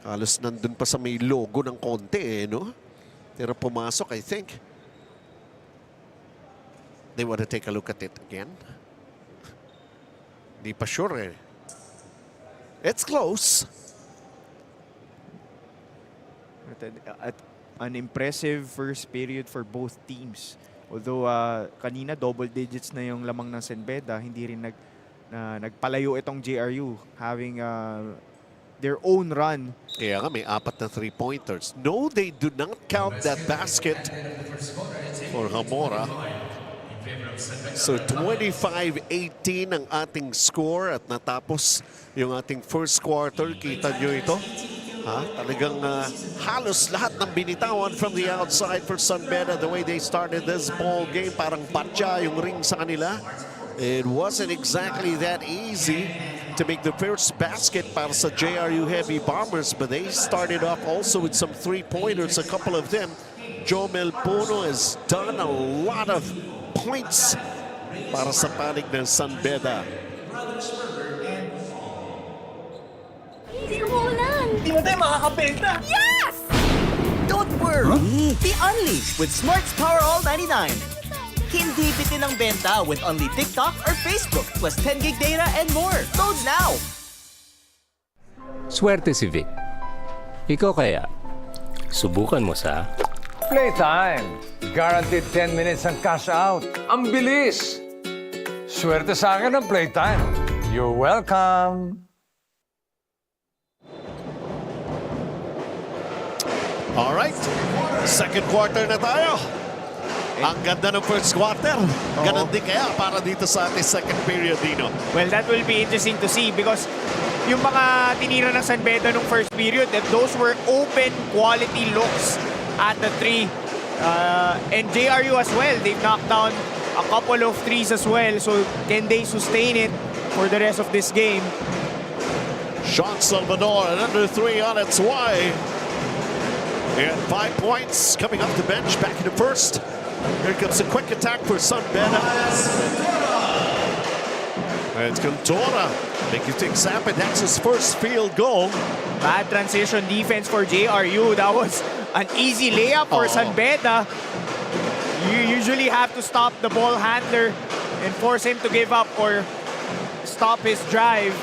halos nandun pa sa may logo ng konti, no? Pero pumasok, I think. They want to take a look at it again. Di pa sure, It's close. At an impressive first period for both teams. Although kanina double digits na yung lamang ng San Beda, hindi rin nagpalayo itong JRU having their own run. Kaya nga may 4 na 3-pointers. No, they do not count that basket for Hamora. So 25-18 ang ating score at natapos yung ating first quarter. Kita nyo ito? Talagang halos lahat ng binitawan from the outside for San Beda. The way they started this ball game, parang patya yung ring sa kanila. It wasn't exactly that easy to make the first basket para sa JRU Heavy Bombers, but they started off also with some 3-pointers, a couple of them. Joe Melpono has done a lot of points para sa panig ng San Beda. Hindi umuulan! Di mo tayo makakabenta! Yes! Don't worry! Be unleashed with Smart's Power All 99. Hindi bitin ang benta with only TikTok or Facebook plus 10 gig data and more. Load now! Swerte si Vic. Ikaw kaya, subukan mo sa... Playtime! Guaranteed 10 minutes ang cash out. Ang bilis! Swerte sa akin ng Playtime. You're welcome! Alright, second quarter na tayo. Ang ganda ng first quarter. Ganon din kaya para dito sa ating second period, Dino. Well, that will be interesting to see because yung mga tinira ng San Beda nung first period, that those were open quality looks at the 3. And JRU as well, they've knocked down a couple of threes as well. So can they sustain it for the rest of this game? Sean Salvador, another 3 on its way. And 5 points coming off the bench back in the first. Here comes a quick attack for San Beda. And it's Cantora making things happen. That's his first field goal. Bad transition defense for JRU. That was an easy layup for San Beda. You usually have to stop the ball handler and force him to give up or stop his drive.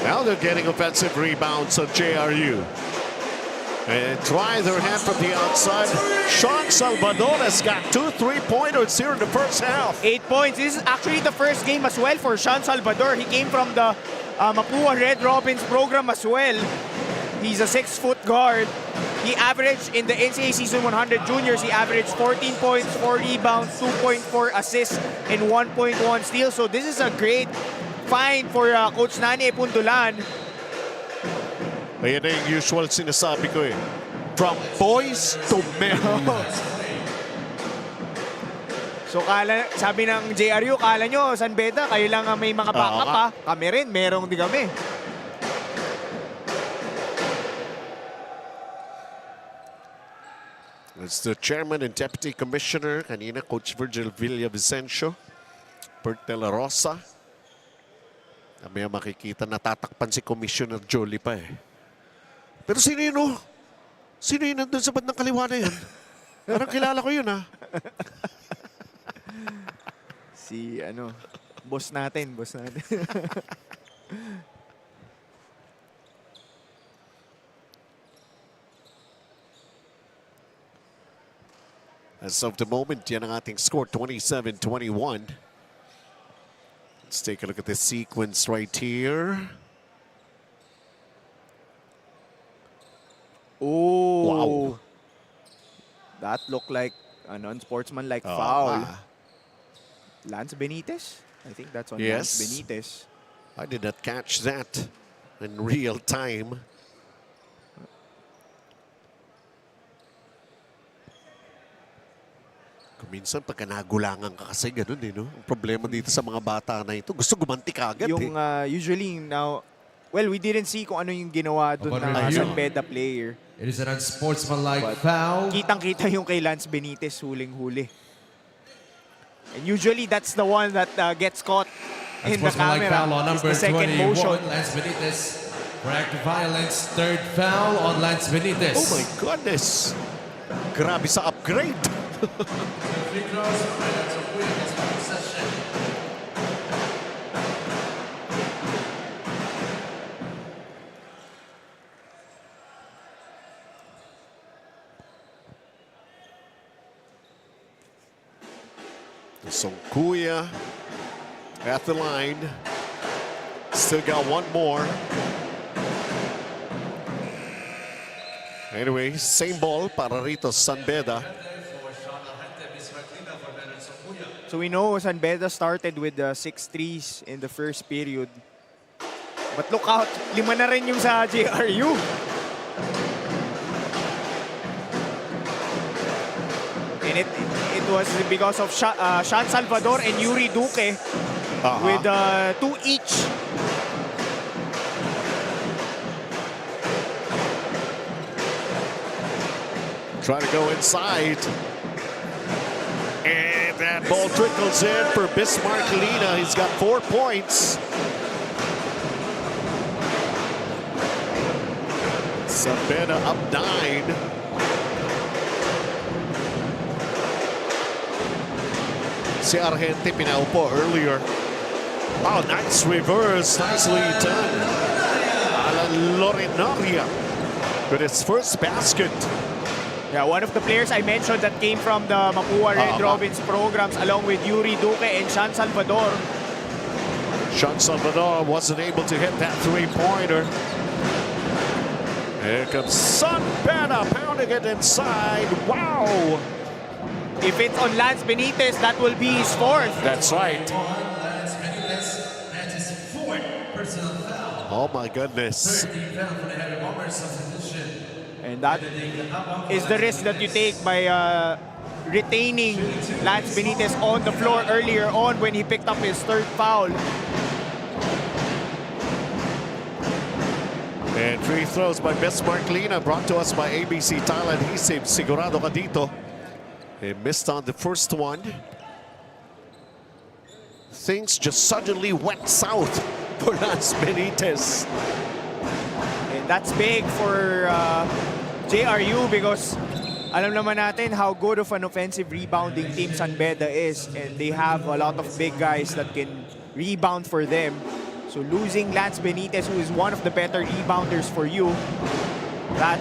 Now they're getting offensive rebounds on JRU. And try their hand from the outside. Sean Salvador has got 2 3-pointers here in the first half. 8 points. This is actually the first game as well for Sean Salvador. He came from the Mapua Red Robins program as well. He's a 6-foot guard. He averaged in the NCAA Season 100 Juniors, he averaged 14 points, 4 rebounds, 2.4 assists, and 1.1 steals. So this is a great find for Coach Nani Pundulan. Ayan na yung usual sinasabi ko eh. From boys to men. So sabi ng JRU, kala nyo, San Beda, kayo lang may mga backup ha. Kami rin, merong di kami. It's the chairman and deputy commissioner, kanina Coach Virgil Villavicencio, Bert De La Rosa. May makikita natatakpan si Commissioner Jolie pa eh. Pero sino yun oh? Sino yun nandun sa bandang kaliwa na yun? Parang kilala ko yun ha. Si boss natin. As of the moment, yan ang ating score, 27-21. Let's take a look at the sequence right here. Oh, wow. That looked like an unsportsmanlike foul. Lance Benitez? I think that's on Lance Benitez. I did not catch that in real time. Minsan pagka nagulangan ka kasi ganun eh, no? Ang problema dito sa mga bata na ito, gusto gumanti ka agad yung, usually now, well, we didn't see kung ano yung ginawa doon ng San Beda player. It is an unsportsmanlike foul. Kitang-kita yung kay Lance Benitez, huling-huli. And usually that's the one that gets caught in the camera. Foul on number the second 21, motion. Lance Benitez. For active violence, third foul on Lance Benitez. Oh my goodness! Grabe sa upgrade! Songkuya at the line. Still got one more. Anyway, same ball para rito San Beda. So we know San Beda started with 6 threes in the first period. But look out, 5 na rin yung sa JRU. And it was because of Sean Salvador and Yuri Duque with 2 each. Trying to go inside. And that ball trickles in for Bismarck Lina. He's got 4 points. San Beda up 9. Si Argente pinaupo earlier. Oh, nice reverse. Nicely done. Alan Lorinaria with his first basket. Yeah, one of the players I mentioned that came from the Mapua Red Robins programs along with Yuri Duque and Sean Salvador. Sean Salvador wasn't able to hit that 3-pointer. Here comes San Beda pounding it inside. Wow! If it's on Lance Benitez, that will be his 4th. That's right. Lance Benitez, that is 4th personal foul. Oh my goodness. 13th foul for the Heavy Bombers substitution. And that is the risk that you take by retaining Lance Benitez on the floor earlier on when he picked up his third foul. And free throws by Bismarck Lina, brought to us by ABC Tile Adhesive. Sigurado ka dito. He missed on the first one. Things just suddenly went south for Lance Benitez. And that's big for JRU because alam naman natin how good of an offensive rebounding team San Beda is, and they have a lot of big guys that can rebound for them. So losing Lance Benitez, who is one of the better rebounders for you, that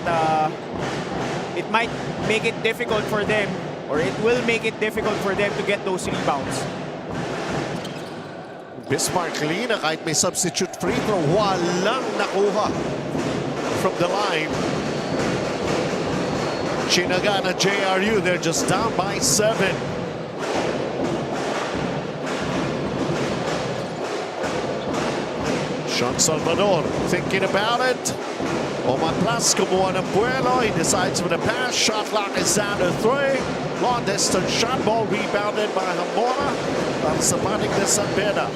it might make it difficult for them, or it will make it difficult for them to get those rebounds. Bismarck Lina, kahit may substitute free throw, walang nakuha from the line. Chinaga na JRU, they're just down by 7. Sean Salvador thinking about it. Omatlas kumuha ng buelo. He decides for the pass. Shot clock is down to 3. Long distance shot, ball rebounded by Hamora. Para sa panig ng San Beda.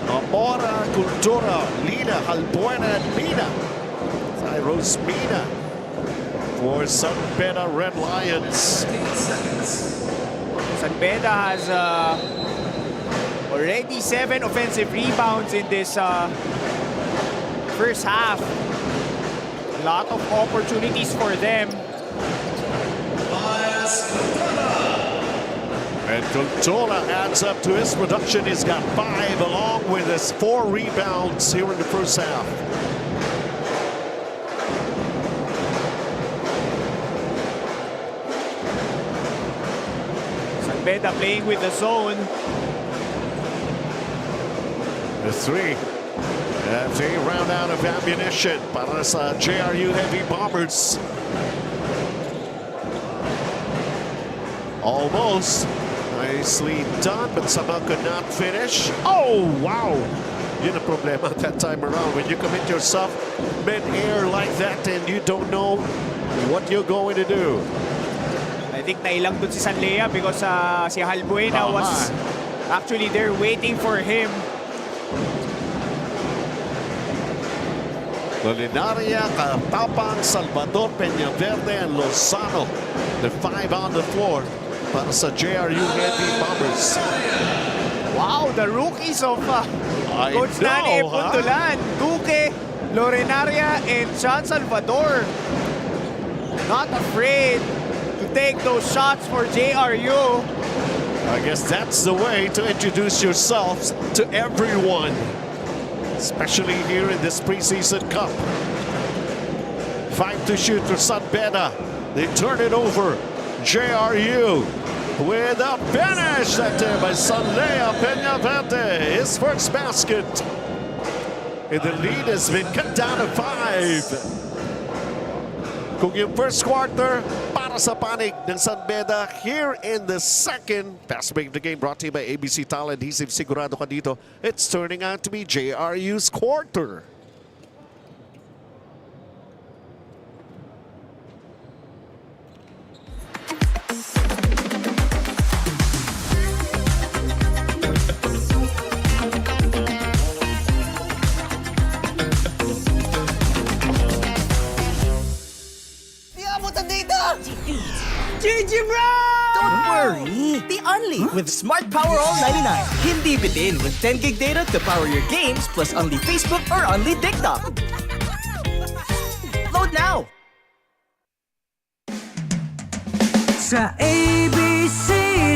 Hamora, Cultura, Lina, Halbuena, and Mina. Cyrus Mina for San Beda Red Lions. San Beda has already 7 offensive rebounds in this first half. A lot of opportunities for them. And Cultura adds up to his production. He's got 5 along with his 4 rebounds here in the first half. San Beda playing with the zone. The 3. That's a round out of ammunition para sa JRU Heavy Bombers. Almost. Nicely done, but somehow could not finish. Oh, wow. Yun ang problema that time around. When you commit yourself mid-air like that and you don't know what you're going to do. I think nailang dun si Sanlea because si Halbuena was actually there waiting for him. Linaria, Katapang, Salvador, Peñaverde, and Lozano. The 5 on the floor para sa JRU Heavy Bombers. Wow, the rookies of Coach Nani Puntulan, Duque, Lorenaria, and San Salvador. Not afraid to take those shots for JRU. I guess that's the way to introduce yourselves to everyone, especially here in this preseason cup. 5 to shoot for San Beda. They turn it over. JRU with a finish that time by Sanlea Peñaverde. His first basket. And the lead has been cut down to 5. Kung yung first quarter para sa panig ng San Beda, here in the second. Fast break of the game brought to you by ABC Tile Adhesive. Sigurado ka dito, it's turning out to be JRU's quarter. GG bro! Don't worry, the only with Smart Power All 99. Hindi bitin with 10 gig data to power your games plus only Facebook or only TikTok. Load now! Sa ABC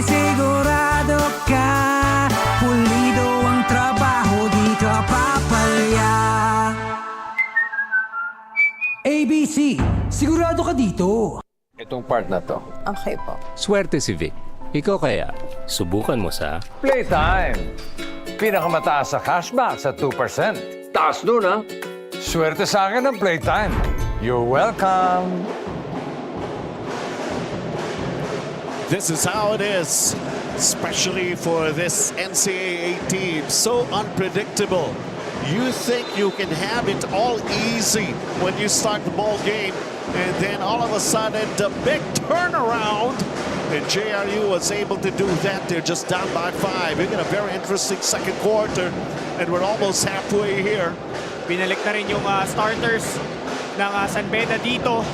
sigurado ka, pulido ang trabaho, di ka papalya. ABC, sigurado ka dito. Itong part na to. Okay po. Swerte si Vic. Ikaw kaya, subukan mo sa PlayTime! Pinakamataas sa cashback sa 2%. Taas nun, ha? Swerte sa akin ng PlayTime. You're welcome! This is how it is, especially for this NCAA team. So unpredictable. You think you can have it all easy when you start the ball game, and then all of a sudden the big turnaround, and JRU was able to do that. They're just down by 5. We got a very interesting second quarter, and we're almost halfway here. Binalik na rin yung starters ng San Beda dito.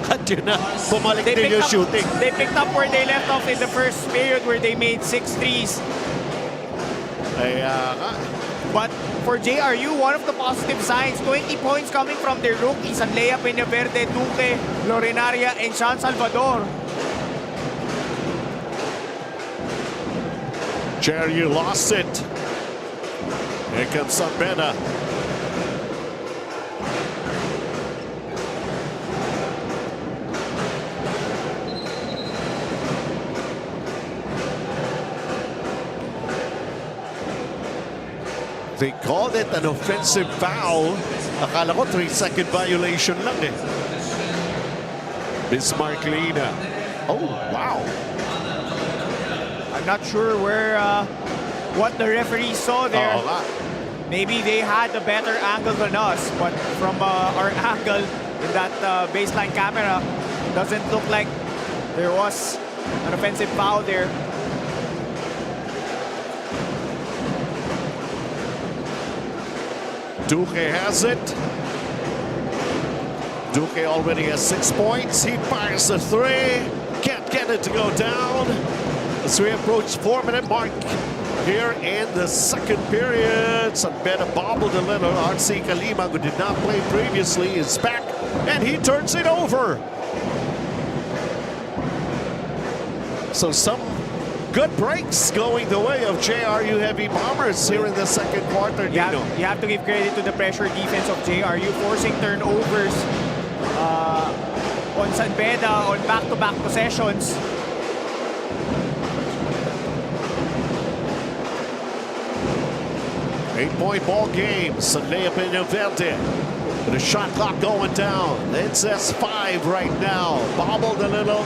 At yun na, bumalik din yung shooting. They picked up where they left off in the first period where they made 6 threes. But for JRU, one of the positive signs, 20 points coming from their rookies, Anlea Peñaverde, Duque, Lorenaria, and Sean Salvador. JRU lost it. Here comes San Beda. They called it an offensive foul. Akala ko 3-second violation lang eh. Bismarck Lina. Oh, wow. I'm not sure what the referee saw there. Oo nga. Maybe they had a better angle than us, but from our angle in that baseline camera, doesn't look like there was an offensive foul there. Duque has it. Duque already has 6 points. He fires a 3. Can't get it to go down. As we approach 4-minute mark here in the second period. San Beda bobbled a little. RC Kalima, who did not play previously, is back, and he turns it over. So some good breaks going the way of JRU Heavy Bombers here in the second quarter. You have to give credit to the pressure defense of JRU, forcing turnovers on San Beda on back-to-back possessions. Eight-point ball game. Sanlea Peñaverde. The shot clock going down. It says 5 right now. Bobbled a little.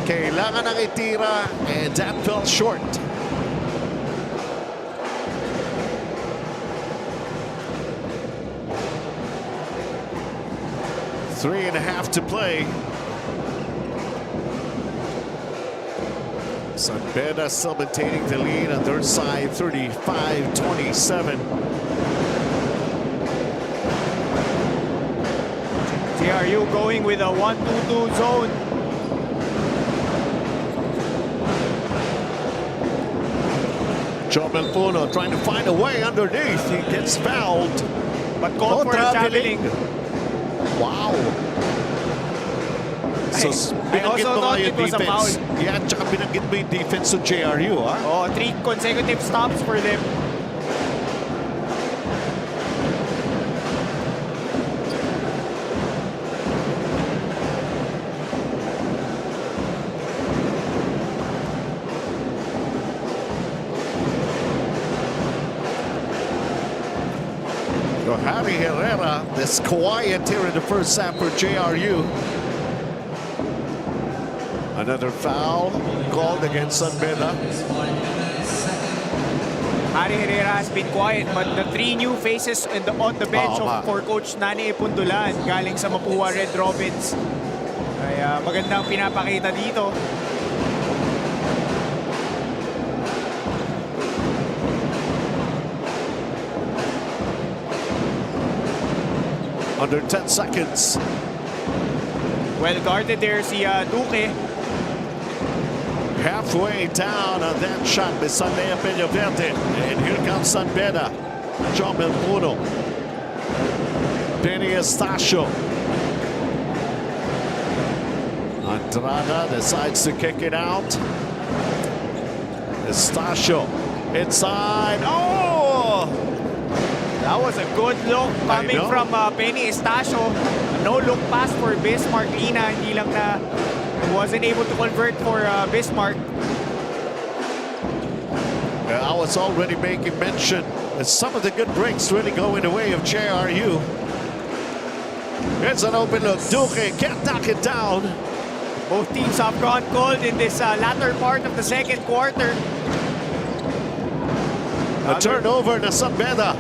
Kailangan ng itira, and that fell short. Three and a half to play. San Beda still maintaining the lead on their side, 35-27. JRU going with a 1-2-2 zone. Jomel Puno trying to find a way underneath. He gets fouled. But called for a traveling. Wow. So, I also thought it was a foul. Yeah, tsaka binanggit mo yung defense of JRU, ha? Oh, 3 consecutive stops for them. Harry Herrera, this quiet here in the first half for JRU. Another foul called against San Beda. Harry Herrera has been quiet, but the 3 new faces on the bench for Coach Nani Epundulan galing sa Mapua Red Robins. Kaya magandang pinapakita dito. Under 10 seconds. Well guarded there si Duque. Halfway down on that shot by Sanlea Peñaverde. And here comes San Beda. Jomel Puno. Benny Estacio. Andrada decides to kick it out. Estacio inside. Oh! That was a good look coming from Penny Estacio. No look pass for Bismarck Lina. Hindi lang na wasn't able to convert for Bismarck. I was already making mention that some of the good breaks really going the way of JRU. Here's an open look. Duque can't knock it down. Both teams have gone cold in this latter part of the second quarter. A turnover na San Beda.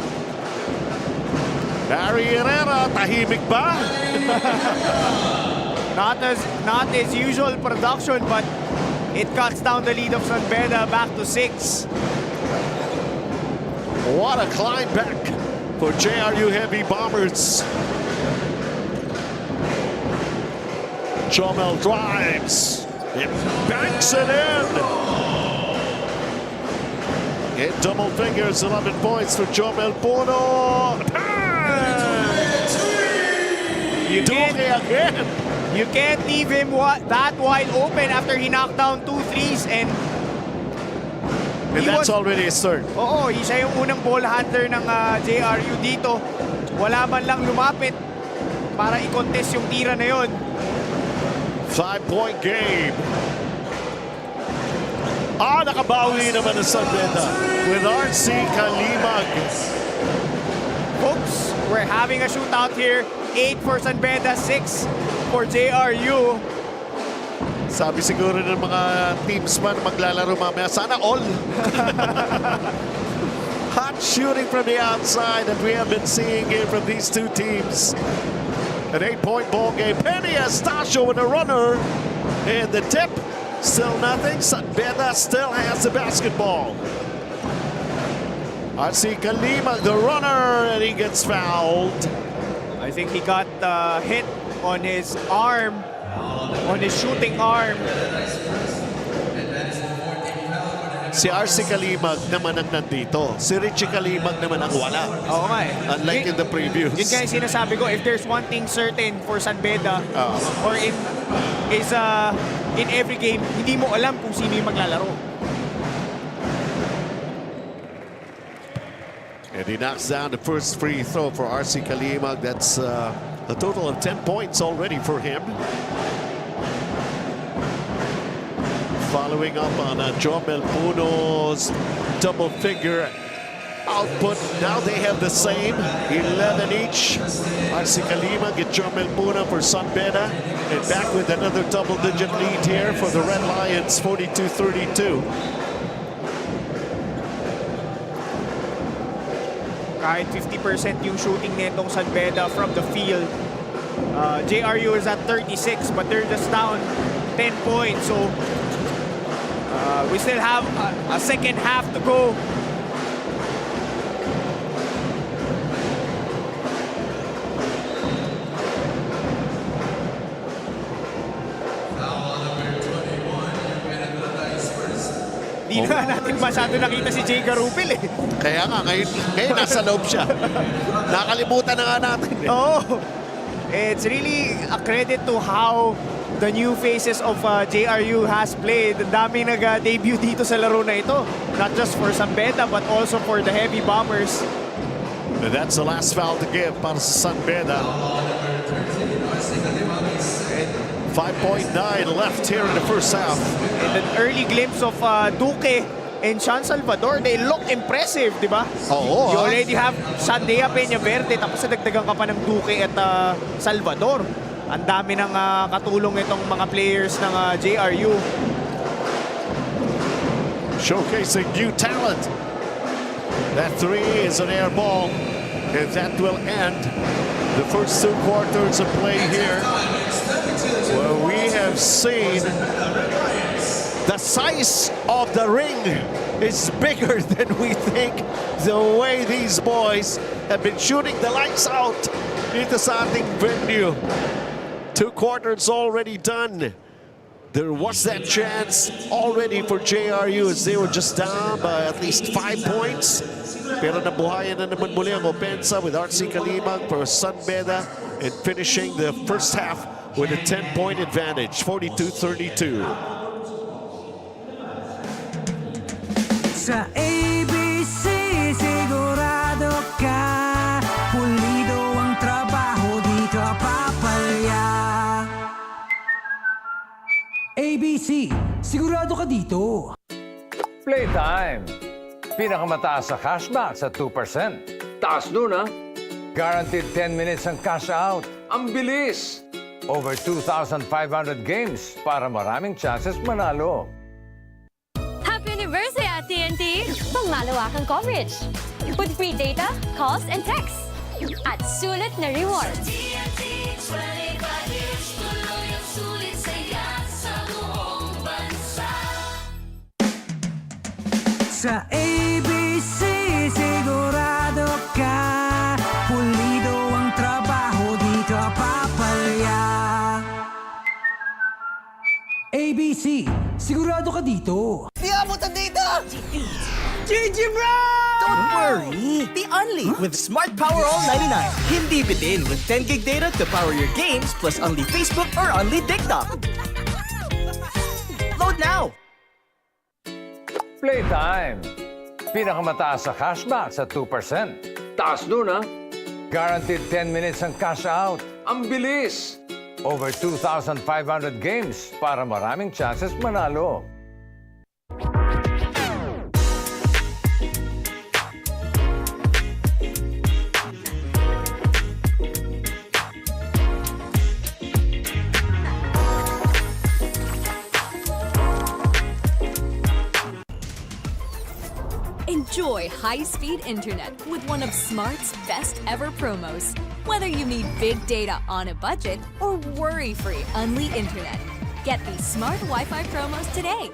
Harry Herrera, tahimik ba? Not as usual production, but it cuts down the lead of San Beda back to 6. What a climb back for JRU Heavy Bombers. Chomel drives. It banks it in. In double figures, 11 points for Chomel Puno. You can't leave him that wide open after he knocked down 2 threes, and that's already his third. Oo, siya yung unang ball hunter ng JRU dito. Wala man lang lumapit para i-contest yung tira na yon. 5-point game. Nakabawi naman ng San Beda with RC Kalimag. Folks, we're having a shootout here. 8 for San Beda, 6 for JRU. Sabi siguro ng mga teams man maglalaro mamaya, sana all. Hot shooting from the outside that we have been seeing here from these two teams. An 8-point ball game. Penny Estacio with a runner. And the tip, still nothing. San Beda still has the basketball. RC Kalima, the runner, and he gets fouled. I think he got hit on his arm, on his shooting arm. Si RC Kalimag naman ang nandito. Si Richie Kalimag naman ang wala. Oo nga eh. Unlike in the previous. Yun kaya sinasabi ko, if there's one thing certain for San Beda, or in every game, hindi mo alam kung sino yung maglalaro. And he knocks down the first free throw for RC Kalimag. That's a total of 10 points already for him. Following up on Jomel Puno's double-figure output. Now they have the same, 11 each. RC Kalimag and Jomel Puno for San Beda. And back with another double-digit lead here for the Red Lions, 42-32. Kahit 50% yung shooting netong San Beda from the field. JRU is at 36, but they're just down 10 points. So we still have a second half to go. Di na natin masyado nakita si JRU eh. Kaya nga, ngayon nasa loob siya. Nakalimutan na nga natin. Oh, it's really a credit to how the new faces of JRU has played. Ang dami nag-debut dito sa laro na ito. Not just for San Beda, but also for the Heavy Bombers. And that's the last foul to give para sa San Beda. 5.9 left here in the first half. And an early glimpse of Duque and San Salvador. They look impressive, di ba? Oo. You already have Sandea Peñaverde, tapos nadagdagan ka pa ng Duque at Salvador. Ang dami ng katulong itong mga players ng JRU. Showcasing new talent. That three is an air ball. And that will end the first 2 quarters of play here. Well, we have seen the size of the ring is bigger than we think. The way these boys have been shooting the lights out dito sa ating venue. 2 quarters already done. There was that chance already for JRU as they were just down by at least 5 points. Pero nabuhayan na naman muli ang opensa with RC Kalimag for San Beda and finishing the first half with a 10-point advantage, 42-32. Sa ABC sigurado ka, pulido ang trabaho, di ka papalya. ABC, sigurado ka dito. Playtime. Pinakamataas sa cashback sa 2%. Taas nun, ha? Guaranteed 10 minutes ang cash out. Ang bilis! Over 2,500 games para maraming chances manalo. Happy anniversary at TNT! pang malawakang coverage. With free data, calls, and texts. At sulit na rewards. Sa ABC sigurado ka, pulido ang trabaho, di ka papalya. ABC, sigurado ka dito. Di abot ang data! GG bro! Don't worry! Be only with Smart Power All 99. Hindi bitin with 10 gig data to power your games plus only Facebook or only TikTok. Load now! Playtime. Pinakamataas sa cashback sa 2%. Taas nun, ha? Guaranteed 10 minutes ang cash out. Ang bilis! Over 2,500 games para maraming chances manalo. Enjoy high-speed internet with one of Smart's best ever promos. Whether you need big data on a budget or worry-free Unli internet, get these smart Wi-Fi promos today.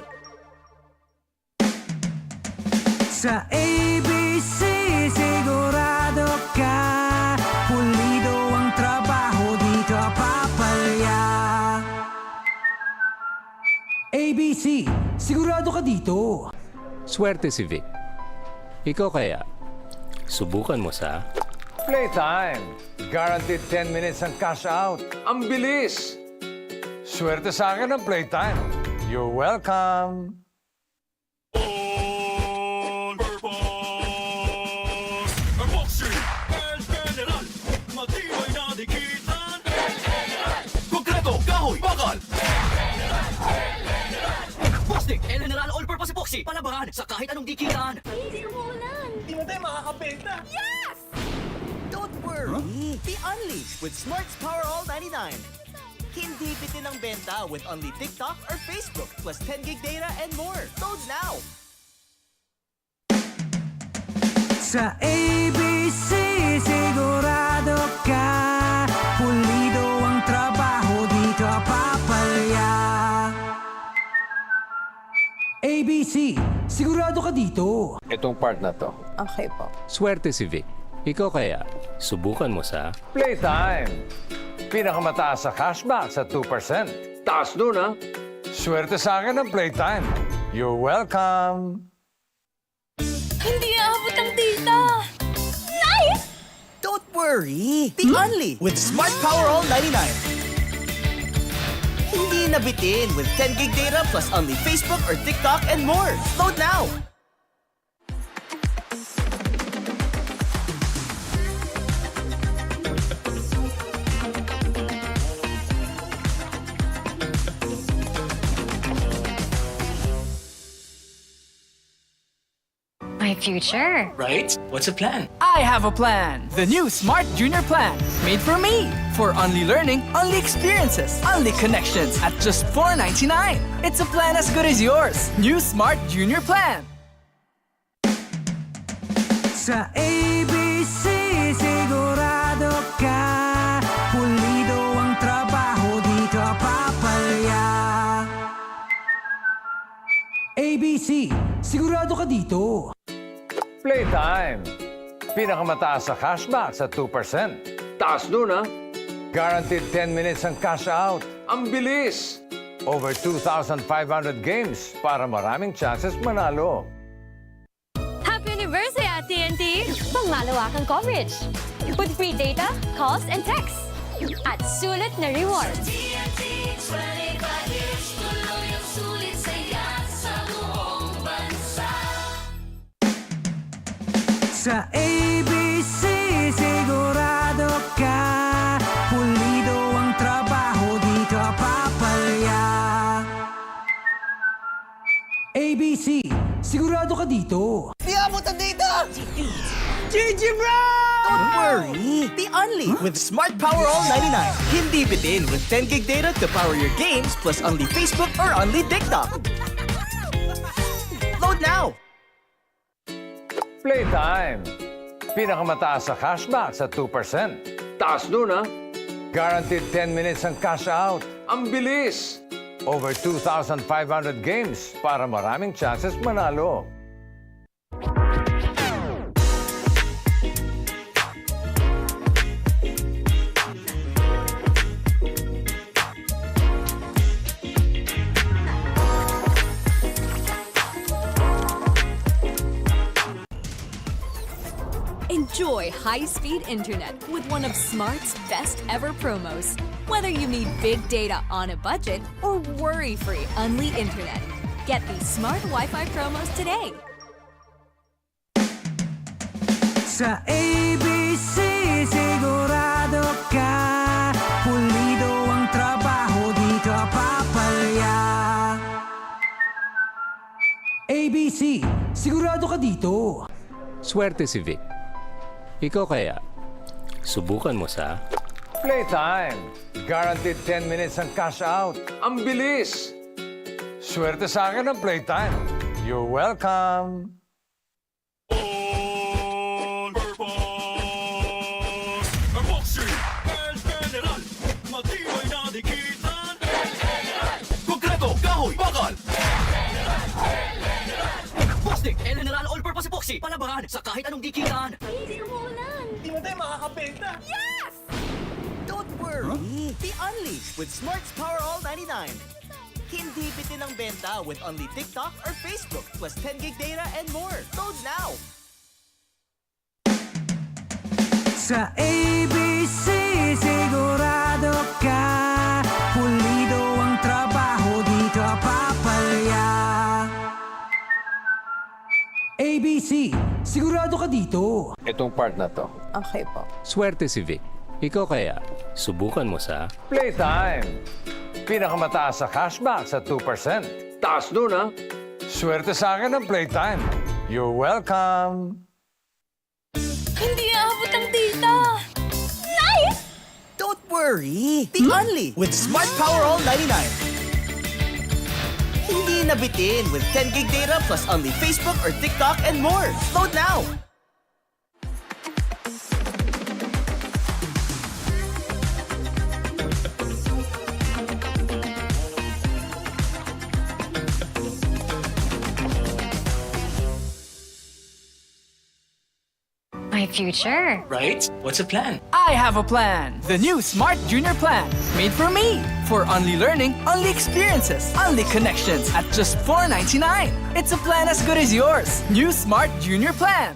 Sa ABC sigurado ka, pulido ang trabaho, di ka papalya. ABC, sigurado ka dito. Swerte si Vic. Ikaw kaya, subukan mo sa... Playtime. Guaranteed 10 minutes ang cash out. Ang bilis! Swerte sa akin ang Playtime. You're welcome. All-purpose Epoxy El General. Matibay na dikitan El General. Konkreto, kahoy, bakal. Plastic, El General All-Purpose Epoxy. Palabahan sa kahit anong dikitan. Di mo tayo makakabenta! Yes! Don't worry! Be unleashed with Smart's Power All 99. Hindi bitin ang benta with only TikTok or Facebook plus 10 gig data and more. Load now! Sa ABC sigurado ka, pulido ang trabaho, di ka papalya. ABC, sigurado ka dito. Itong part na to. Okay po. Swerte si Vic. Ikaw kaya, subukan mo sa... Playtime. Pinakamataas sa cashback sa 2%. Taas nun, ha? Swerte sa akin ang Playtime. You're welcome. Hindi aabot ang data. Nice! Don't worry! Be only with Smart Power All 99. Hindi na bitin with 10 gig data plus only Facebook or TikTok and more. Load now! My future. Right? What's the plan? I have a plan. The new Smart Junior Plan. Made for me. For only learning, only experiences, only connections at just $4.99. It's a plan as good as yours. New Smart Junior Plan. Sa ABC sigurado ka, pulido ang trabaho, di ka papalya. ABC, sigurado ka dito. Playtime. Pinakamataas sa cashback sa 2%. Taas nun, ha? Guaranteed 10 minutes ang cash out. Ang bilis! Over 2,500 games para maraming chances manalo. Happy anniversary at TNT! Pang malawakang coverage. With free data, calls, and texts. At sulit na rewards. Sa ABC sigurado ka, pulido ang trabaho, di ka papalya. ABC, sigurado ka dito. Di abot ang data! GG bro! Don't worry! Be only with Smart Power All 99. Hindi bitin with 10 gig data to power your games plus only Facebook or only TikTok. Load now! Playtime. Pinakamataas sa cashback sa 2%. Taas nun ha. Guaranteed 10 minutes ang cash out. Ang bilis! Over 2,500 games para maraming chances manalo. Enjoy high-speed internet with one of Smart's best ever promos. Whether you need big data on a budget or worry-free Unli internet, get these smart Wi-Fi promos today. Sa ABC, sigurado ka pulido ang trabaho, di ka papalya. ABC, sigurado ka dito. Swerte si Vic. Ikaw kaya, subukan mo sa... Playtime. Guaranteed 10 minutes ang cash out. Ang bilis! Swerte sa akin ang Playtime. You're welcome. All-purpose epoxy El General. Matibay na dikitan El General. Konkreto, kahoy, bakal. Plastic, El General All-Purpose Epoxy. Palabahan sa kahit anong dikitan. Di mo tayo makakabenta. Yes! Don't worry. Be unleashed with Smart's Power All 99. Hindi bitin ang benta with only TikTok or Facebook plus 10 gig data and more. Load now. Sa ABC, sigurado ka pulido ang trabaho, di ka papalya. ABC, sigurado ka dito. Itong part na to. Okay po. Swerte si Vic. Ikaw kaya, subukan mo sa... Playtime. Pinakamataas sa cashback sa 2%. Taas nun ha. Swerte sa akin ang Playtime. You're welcome. Hindi aabot ang data. Nice! Don't worry. Be only with Smart Power All 99. Hindi nabitin with 10 gig data plus only Facebook or TikTok and more. Load now. My future. Right? What's the plan? I have a plan. The new Smart Junior Plan. Made for me. For only learning, only experiences, only connections at just $4.99. It's a plan as good as yours. New Smart Junior Plan.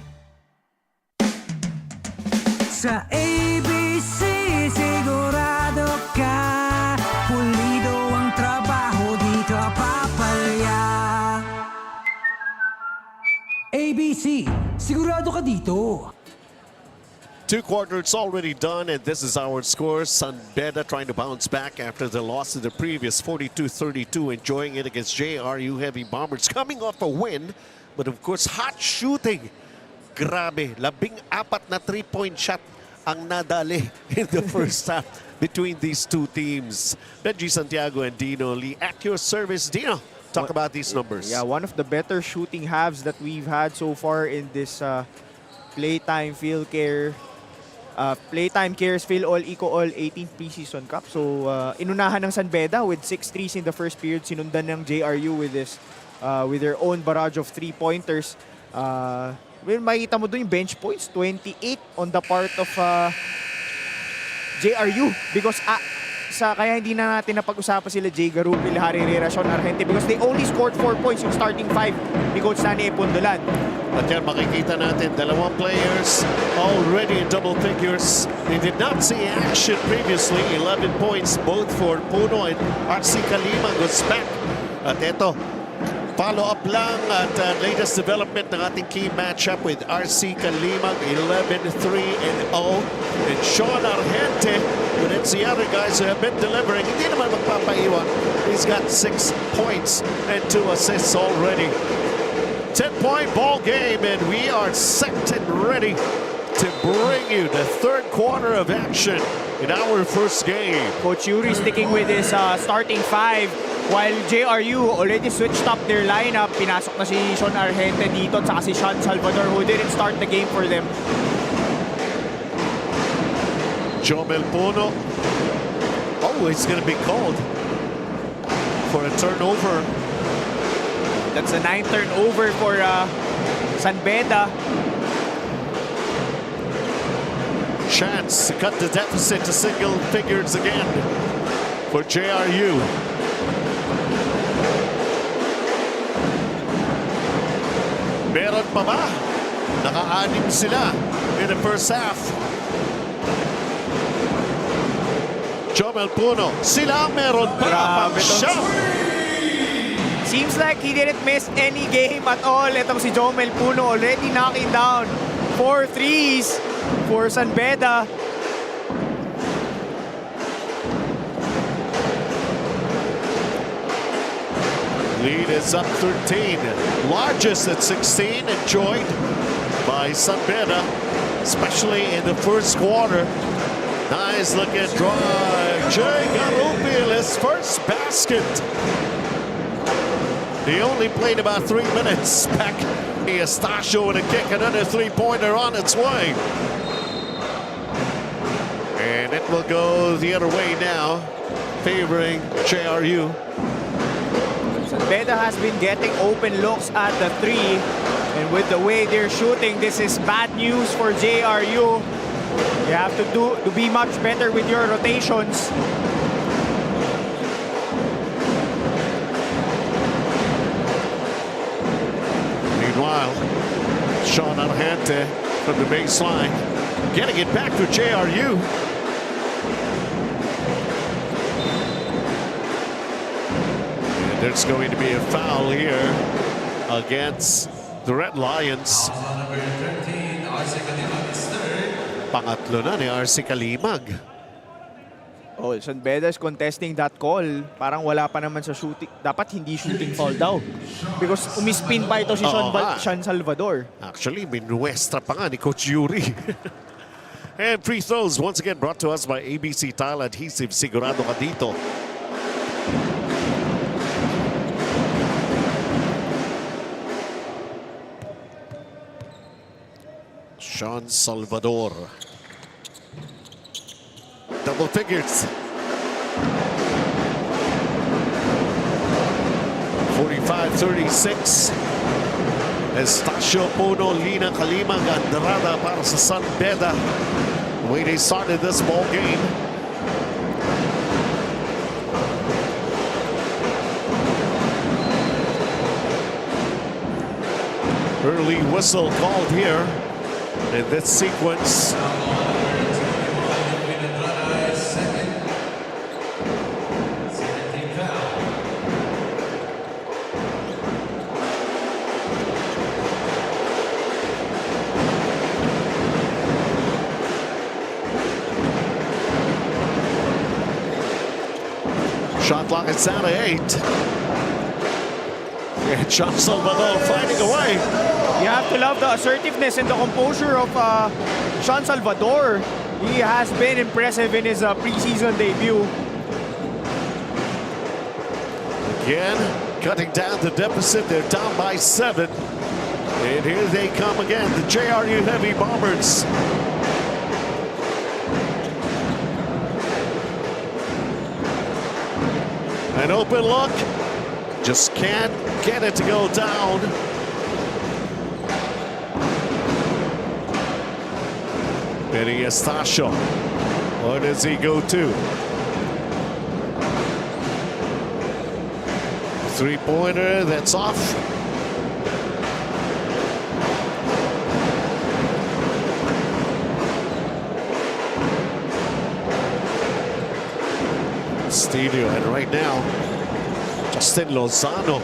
Sa ABC, sigurado ka pulido ang trabaho, di ka papalya. ABC, sigurado ka dito. Two quarters already done, and this is our score. San Beda trying to bounce back after the loss in the previous 42-32, enjoying it against JRU Heavy Bombers, coming off a win, but of course, hot shooting. Grabe, 14 na 3-point shot ang nadali in the first half between these two teams. Benji Santiago and Dino Lee at your service. Dino, talk about these numbers. Yeah, one of the better shooting halves that we've had so far in this PlayTime Cares Filoil EcoOil 18th Preseason Cup. So, inunahan ng San Beda with 6 threes in the first period. Sinundan ng JRU with their own barrage of 3-pointers. Well, makikita mo doon yung bench points, 28 on the part of JRU. Because kaya hindi na natin napag-usapan sila Jay Garupil, Harry Herrera, Sean Argente because they only scored 4 points yung starting 5 ni Coach Danny Epondolan. At yan makikita natin, dalawang players already in double figures. They did not see action previously. 11 points both for Puno and RC Kalimang goes back. At ito, follow-up lang at latest development ng ating key matchup with RC Kalimang, 11-3-0. And Sean Argente, but it's the other guys who have been delivering. Hindi naman magpapaiwan. He's got 6 points and 2 assists already. 10-point ball game, and we are set and ready to bring you the third quarter of action in our first game. Coach Yuri sticking with his starting five, while JRU already switched up their lineup. Pinasok na si Sean Argente dito at saka si Sean Salvador, who didn't start the game for them. Jomel Puno. Oh, he's going to be called for a turnover. That's a 9th turnover for San Beda. Chance to cut the deficit to single figures again for JRU. Meron pa ba? Naka-anim sila in the first half. Jomel Puno, sila meron pa. Grabe to. Seems like he didn't miss any game at all. Ito si Jomel Puno already knocking down 4 threes for San Beda. Lead is up 13. Largest at 16, enjoyed by San Beda, especially in the first quarter. Nice looking drive. JRU, his first basket. He only played about 3 minutes. Back Eustacio with a kick, another three-pointer on its way. And it will go the other way now, favoring JRU. San Beda has been getting open looks at the three. And with the way they're shooting, this is bad news for JRU. You have to be much better with your rotations. Meanwhile, Sean Argente from the baseline, getting it back to JRU. And there's going to be a foul here against the Red Lions. Pangatlo na ni RC Kalimag. Oh, San Beda is contesting that call. Parang wala pa naman sa shooting. Dapat hindi shooting foul daw. Because umispin pa ito si Sean Salvador. Actually, minuestra pa nga ni Coach Yuri. And free throws once again brought to us by ABC Tile Adhesive. Sigurado ka dito. Sean Salvador. Double figures. 45-36. Eustacio Puno, Lina Kalimag, Andrada para sa San Beda. The way they started this ball game. Early whistle called here in this sequence. Shot clock is down to 8. And Sean Salvador finding a way. You have to love the assertiveness and the composure of Sean Salvador. He has been impressive in his preseason debut. Again, cutting down the deficit. They're down by 7. And here they come again, the JRU Heavy Bombers. An open look, just can't get it to go down. Benny Eustacio, where does he go to? Three-pointer, that's off. Studio, and right now, Justin Lozano.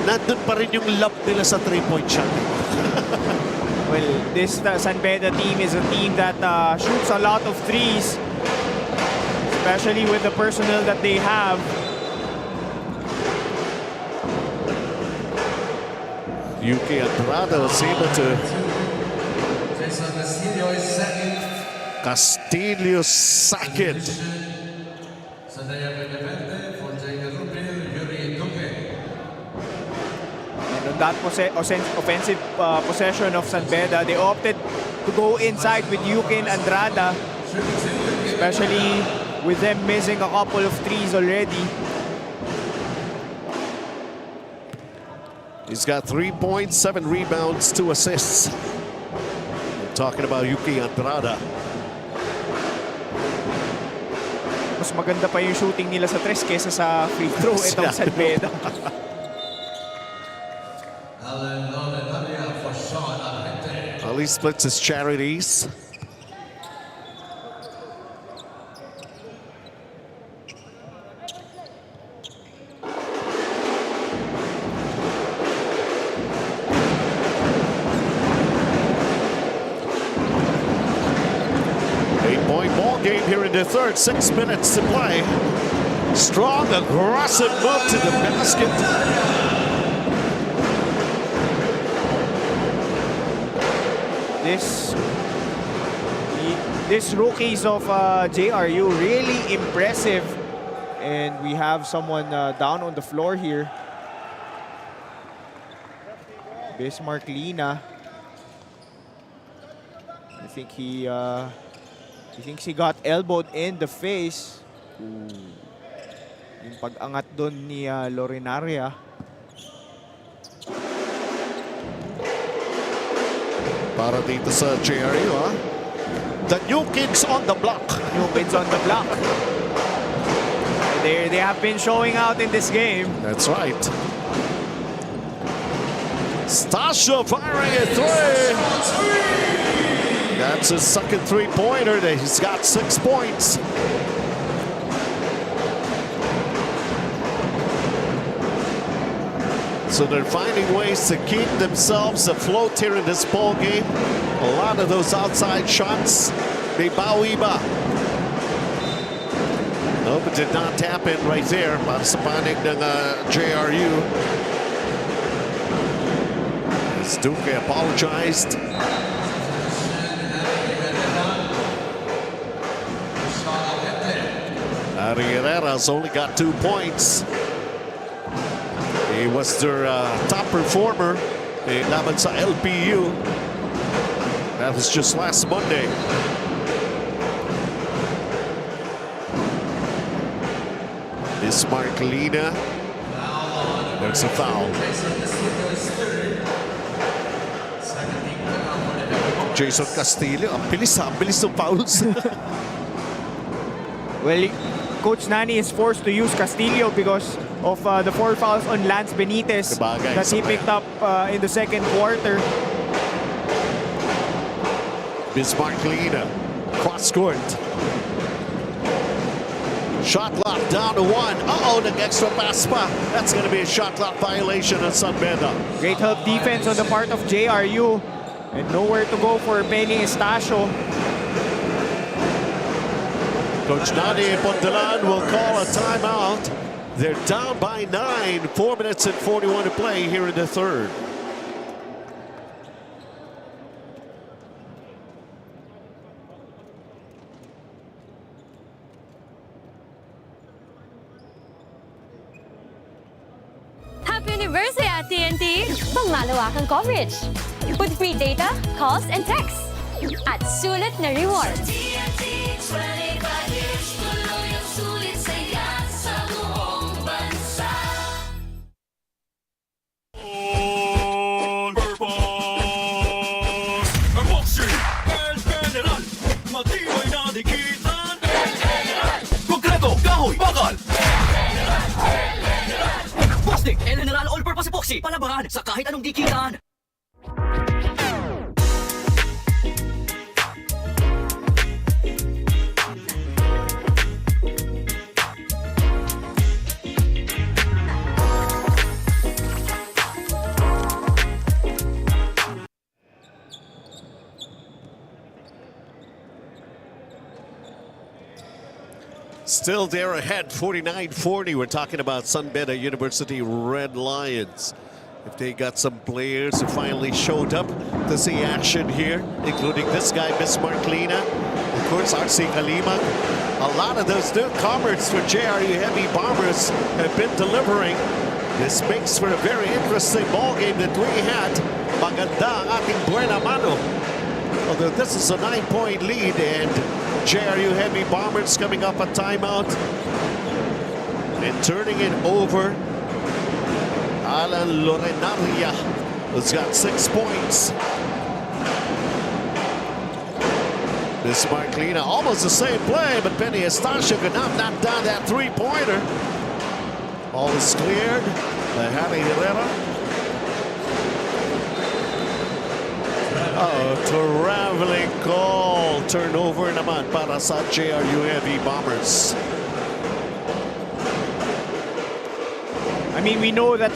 Nandun pa rin yung love nila sa three-point shot. Well, this San Beda team is a team that shoots a lot of threes, especially with the personnel that they have. Yuki Andrada was able to Castillo second. And on that offensive possession of San Beda, they opted to go inside with Yukin Andrada, especially with them missing a couple of threes already. He's got 3 points, 7 rebounds, 2 assists. We're talking about Yuki Andrada. Mas maganda pa yung shooting nila sa tres kesa sa free throw itong San Beda. Ali splits his charities. Game here in the third, 6 minutes to play. Strong, aggressive move to the basket. These rookies of JRU really impressive, and we have someone down on the floor here. Bismarck Lina. I think he thinks he got elbowed in the face. Yung pag-angat doon ni Lorinaria. Para dito sa JRU, ha? The new kids on the block. New kids on the block. They have been showing out in this game. That's right. Stasio firing a three. That's his second three-pointer. He's got 6 points. So they're finding ways to keep themselves afloat here in this ball game. A lot of those outside shots, may bawi ba? No, but did not happen right there. Para sa panig ng JRU. As Duque apologized. Herrera's only got 2 points. He was their top performer laban sa LPU. That was just last Monday. Bismarck Lina. There's a foul. Jason Castillo. Ang bilis ng fouls. Well, Coach Nani is forced to use Castillo because of the 4 fouls on Lance Benitez that he picked up in the second quarter. Bismarck Lina, cross court. Shot clock down to 1. Uh-oh, nag-extra pass pa. That's going to be a shot clock violation on San Beda. Great help defense on the part of JRU. And nowhere to go for Benny Estacio. Coach Nani Pondelan will call a timeout. They're down by 9. 4 minutes and 41 to play here in the third. Happy anniversary at TNT! Pangmalawakang coverage. With free data, calls, and texts. At sulit na rewards. TNT 25 years, tuloy ang sulit saya sa buong bansa. All purpose. Ang boxing, El General. Matibay na dikitan. El General. Konkreto, kahoy, bakal. Plastic, El General All-Purpose Epoxy. Palabahan sa kahit anong dikitan. Still there ahead, 49-40. We're talking about San Beda University Red Lions. If they got some players who finally showed up to see action here, including this guy, Bismarck Lina. Of course, RC Kalimag. A lot of those newcomers for JRU Heavy Bombers have been delivering. This makes for a very interesting ball game that we had. Maganda ang ating buena mano. Although this is a 9-point lead and JRU Heavy Bombers coming up a timeout and turning it over. Alan Lorenaria has got 6 points. Bismarck Lina, almost the same play, but Penny Estacio could not knock down that three-pointer. All is cleared by Harry Herrera. Oh, traveling call. Turnover naman para sa JRU Heavy Bombers. I mean, we know that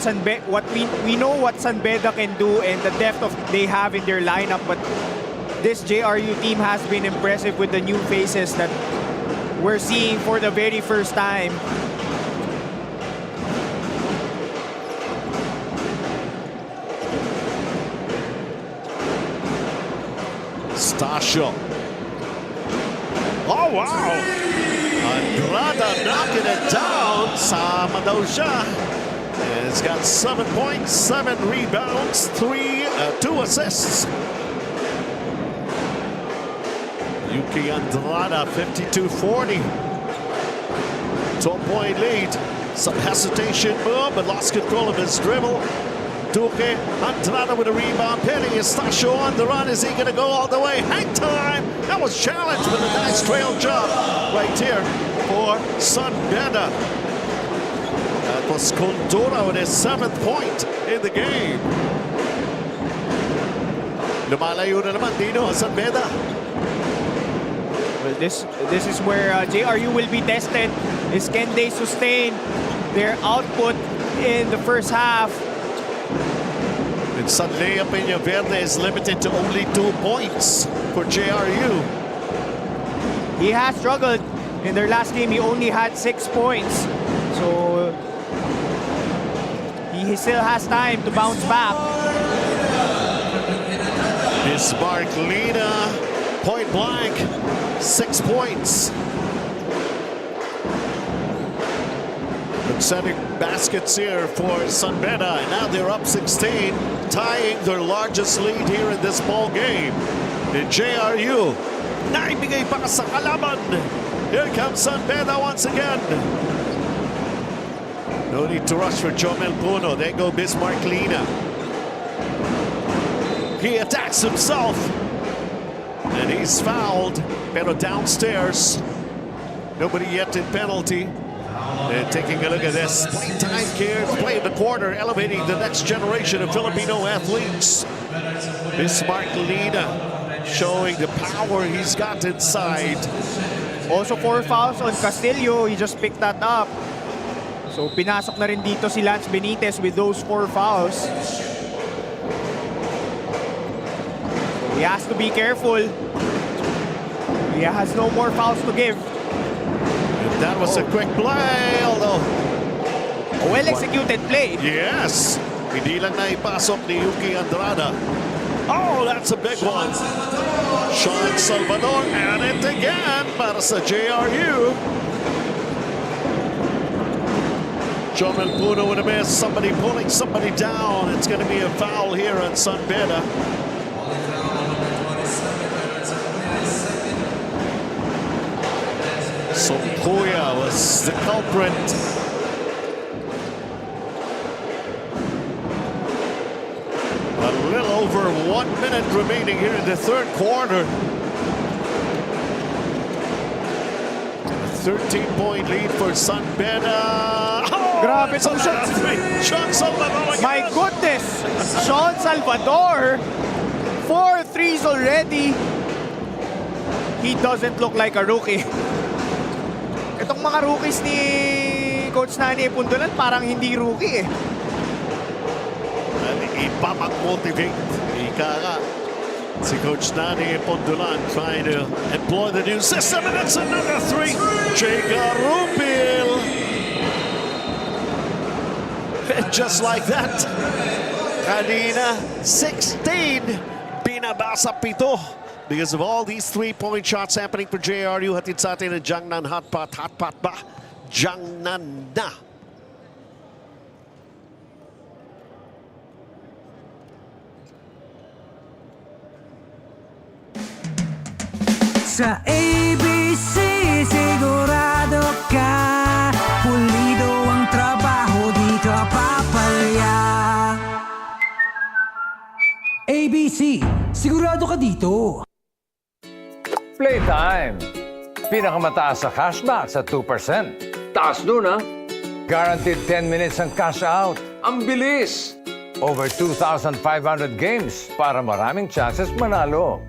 we know what San Beda can do and the depth they have in their lineup, but this JRU team has been impressive with the new faces that we're seeing for the very first time. Stasio. Oh, wow! Andrada knocking it down. Sama daw siya. And it's got 7 points, 7 rebounds, 2 assists. Yuki Andrada, 52-40. 12-point lead. Some hesitation move, but lost control of his dribble. Duque Andrada with a rebound. Penny Estacio on the run. Is he going to go all the way? Hang time. That was challenged with a nice trail jump right here for San Beda. That was Condora with his 7th point in the game. Lumalayo na naman Dino San Beda. Well, this is where JRU will be tested. Is can they sustain their output in the first half? And Sanlea Peñaverde is limited to only 2 points for JRU. He has struggled. In their last game, he only had 6 points. So he still has time to bounce back. Bismarck Lina, point blank, 6 points. Setting baskets here for San Beda, and now they're up 16, tying their largest lead here in this ball game. In JRU, naibigay pa sa kalaban. Here comes San Beda once again. No need to rush for Jomel Puno. There go Bismarck Lina. He attacks himself, and he's fouled. Pero downstairs, nobody yet in penalty. And taking a look at this, PlayTime Cares play in the corner, elevating the next generation of Filipino athletes. Bismarck Lina showing the power he's got inside. Also 4 fouls on Castillo. He just picked that up. So pinasok na rin dito si Lance Benitez with those 4 fouls. So he has to be careful. He has no more fouls to give. That was a quick play, although... A well-executed play. Yes. Hindi lang na ipasok ni Yuki Andrada. Oh, that's a big one. Sean Salvador, and it again para sa JRU. Jomel Puno with a miss. Somebody pulling somebody down. It's going to be a foul here on San Beda. Sompuya was the culprit. A little over 1 minute remaining here in the third quarter. A 13-point lead for San Beda. Oh, Grabe itong shot. Sean Salvador again. My goodness! Sean Salvador, 4 threes already. He doesn't look like a rookie. Itong mga rookies ni Coach Nani Pundulan parang hindi rookie eh. Ipapag-motivate. Ika nga. Si Coach Nani Pundulan trying to employ the new system, and that's another 3. Jacob Rupil. Just like that. Kanina, 16 nabasa 7 because of all these 3-point shots happening for JRU. Hatid sa atin ang Jiangnan Hotpot. Hotpot ba? Jiangnan na. Sa ABC, sigurado ka pulido ang trabaho, di ka papalya. ABC, sigurado ka dito. Playtime. Pinakamataas sa cashback sa 2%. Taas nun, ha? Guaranteed 10 minutes ang cash out. Ang bilis! Over 2,500 games para maraming chances manalo.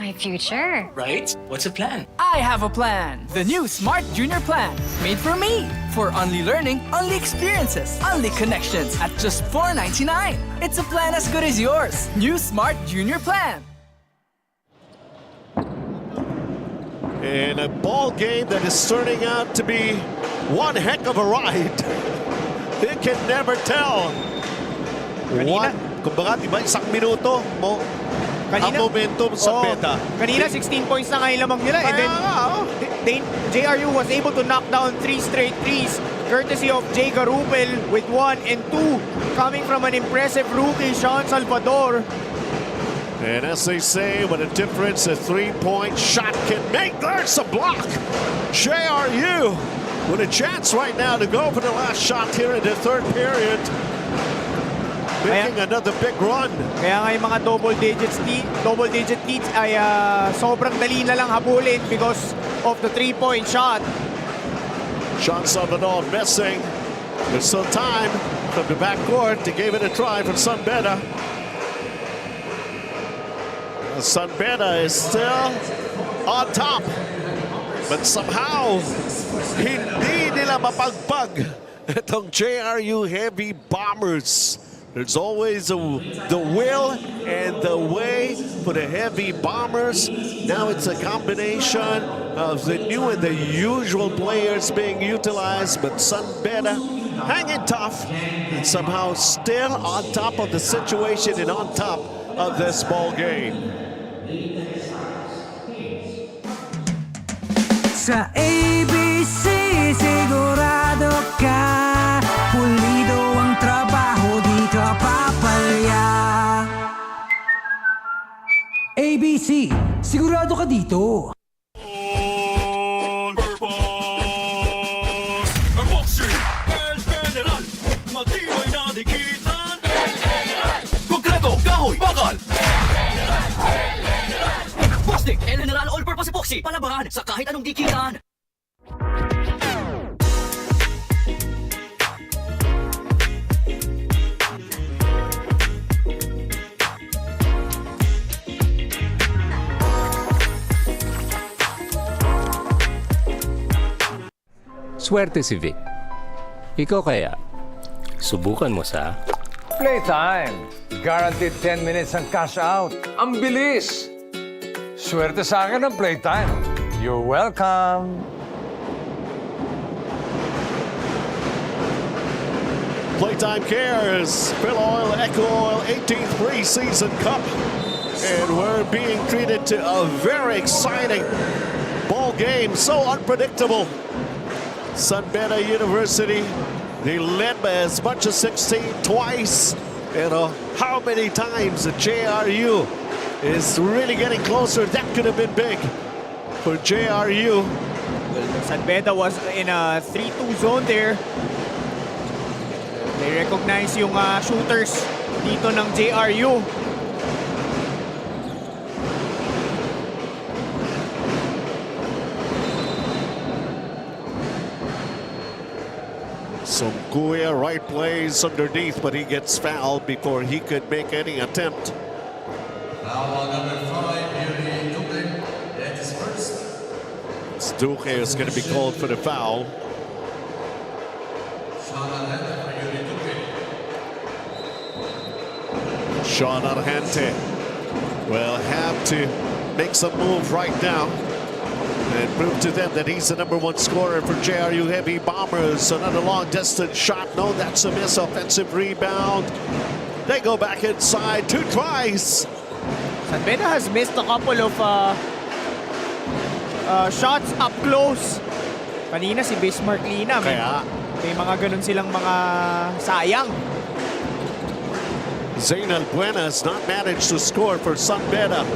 My future. Right? What's the plan? I have a plan. The new Smart Junior Plan. Made for me. For only learning, only experiences, only connections at just $4.99. It's a plan as good as yours. New Smart Junior Plan. In a ball game that is turning out to be one heck of a ride. You can never tell. Kumbaga, di ba, isang minuto mo, ang momentum sa beta. Kanina, 16 points na ngayon lamang nila. And then, JRU was able to knock down 3 straight threes, courtesy of Jay Garupel with 1 and 2, coming from an impressive rookie, Sean Salvador. And as they say, what a difference a 3-point shot can make. There's a block. JRU with a chance right now to go for the last shot here in the third period. Making another big run. Kaya nga yung mga double digit leads ay sobrang dali na lang habulin because of the 3-point shot. Sean Salvador missing. There's still time from the backcourt to give it a try from San Beda. San Beda is still on top. But somehow, hindi nila mapagpag itong JRU Heavy Bombers. There's always the will and the way for the Heavy Bombers. Now it's a combination of the new and the usual players being utilized, but San Beda hanging tough and somehow still on top of the situation and on top of this ball game. Sa ABC, sigurado ka pulido ang trabaho, di ka papalya. ABC, sigurado ka dito. All purpose. Ang boxing, El General. Matibay na dikitan. El General. Konkreto, kahoy, bakal. Plastic, El General All-Purpose Epoxy. Palabahan sa kahit anong dikitan. Swerte si Vic. Ikaw kaya, subukan mo sa... Playtime. Guaranteed 10 minutes ang cash out. Ang bilis! Swerte sa akin ang Playtime. You're welcome. PlayTime Cares, Filoil EcoOil 18th Preseason Cup. And we're being treated to a very exciting ball game, so unpredictable. San Beda University, they led by as much as 16 twice. You know, how many times the JRU is really getting closer? That could have been big for JRU. Well, San Beda was in a 3-2 zone there. They recognize yung shooters dito ng JRU. Some Guya right plays underneath, but he gets fouled before he could make any attempt. Foul number 5, Duque. That is first. Duque is going to be called for the foul. Sean Argente will have to make some move right now and prove to them that he's the #1 scorer for JRU Heavy Bombers. Another long distance shot. No, that's a miss. Offensive rebound. They go back inside 2 tries. San Beda has missed a couple of shots up close. Kanina si Bismarck Lina, may mga ganun silang mga sayang. Zainal Buena has not managed to score for San Beda.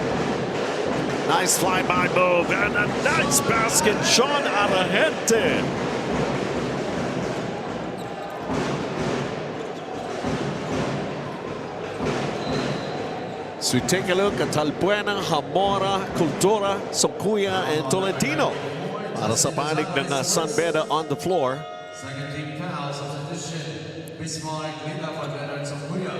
Nice flyby move and a nice basket. Sean Argente. So we take a look at Albuena, Hamora, Cultura, Socuya, and Tolentino. Para sa panig ng San Beda on the floor. Second team foul, substitution. Bismarck Lina for Leonard Socuya.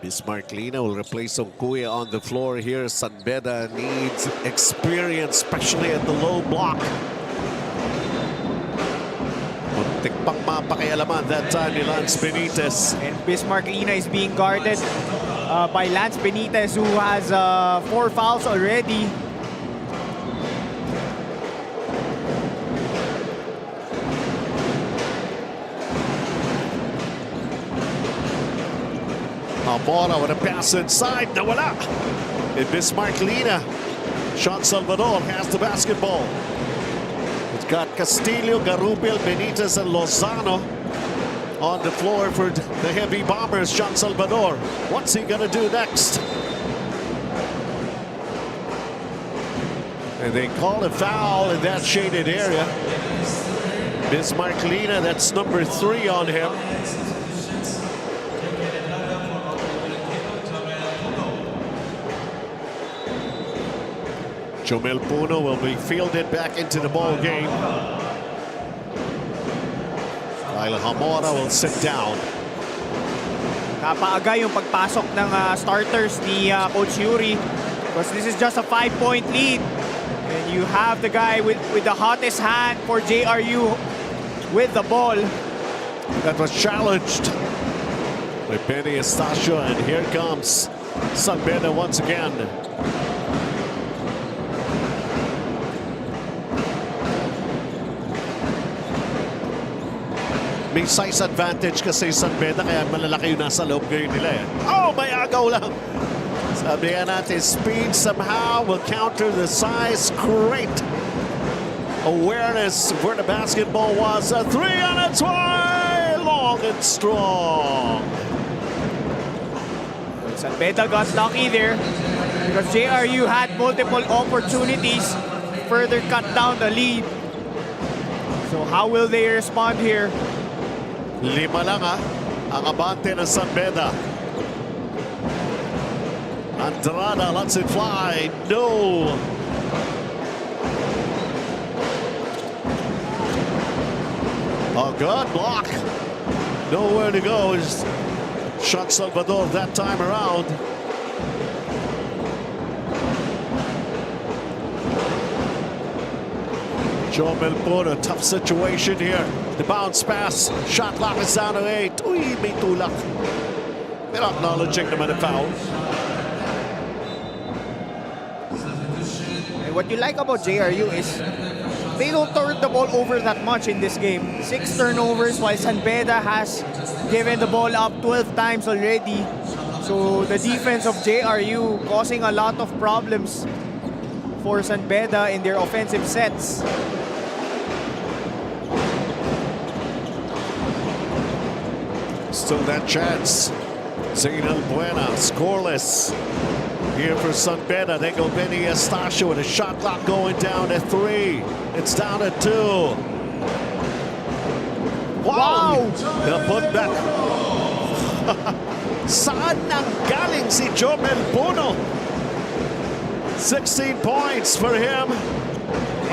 Bismarck Lina will replace Socuya on the floor here. San Beda needs experience, especially at the low block. Muntik pang mapakialaman that time ni Lance Benitez. And Bismarck Lina is being guarded by Lance Benitez, who has 4 fouls already. Hamora with a pass inside. Nawala. And Bismarck Lina. Sean Salvador has the basketball. It's got Castillo, Garubiel, Benitez, and Lozano on the floor for the Heavy Bombers. Sean Salvador. What's he gonna do next? And they call a foul in that shaded area. Bismarck Lina, that's number 3 on him. Jomel Puno will be fielded back into the ball game. While Hamora will sit down. Napaaga yung pagpasok ng starters ni Coach Yuri, because this is just a 5-point lead. And you have the guy with the hottest hand for JRU with the ball. That was challenged by Benny Estacio, and here comes San Beda once again. May size advantage kasi San Beda, kaya malalaki yung nasa loob ngayon nila. Oh, may agaw lang. Sabi nga natin, speed somehow will counter the size. Great awareness where the basketball was. A 3 on its way. Long and strong. San Beda got lucky there because JRU had multiple opportunities to further cut down the lead. So how will they respond here? 5 lang ang abante ng San Beda. Andrada lets it fly. No. A good block. Nowhere to go is Sean Salvador that time around. Joe Melpon, a tough situation here. The bounce pass, shot clock is down to 8. Uy, may tulak. They're acknowledging naman the foul. What you like about JRU is they don't turn the ball over that much in this game. 6 turnovers, while San Beda has given the ball up 12 times already. So the defense of JRU causing a lot of problems for San Beda in their offensive sets. Still that chance. Zainal Buena, scoreless. Here for San Beda, they go Benny Estacio with a shot clock going down to 3. It's down to 2. Wow! The putback. Saan nang galing si Jomel Puno? 16 points for him.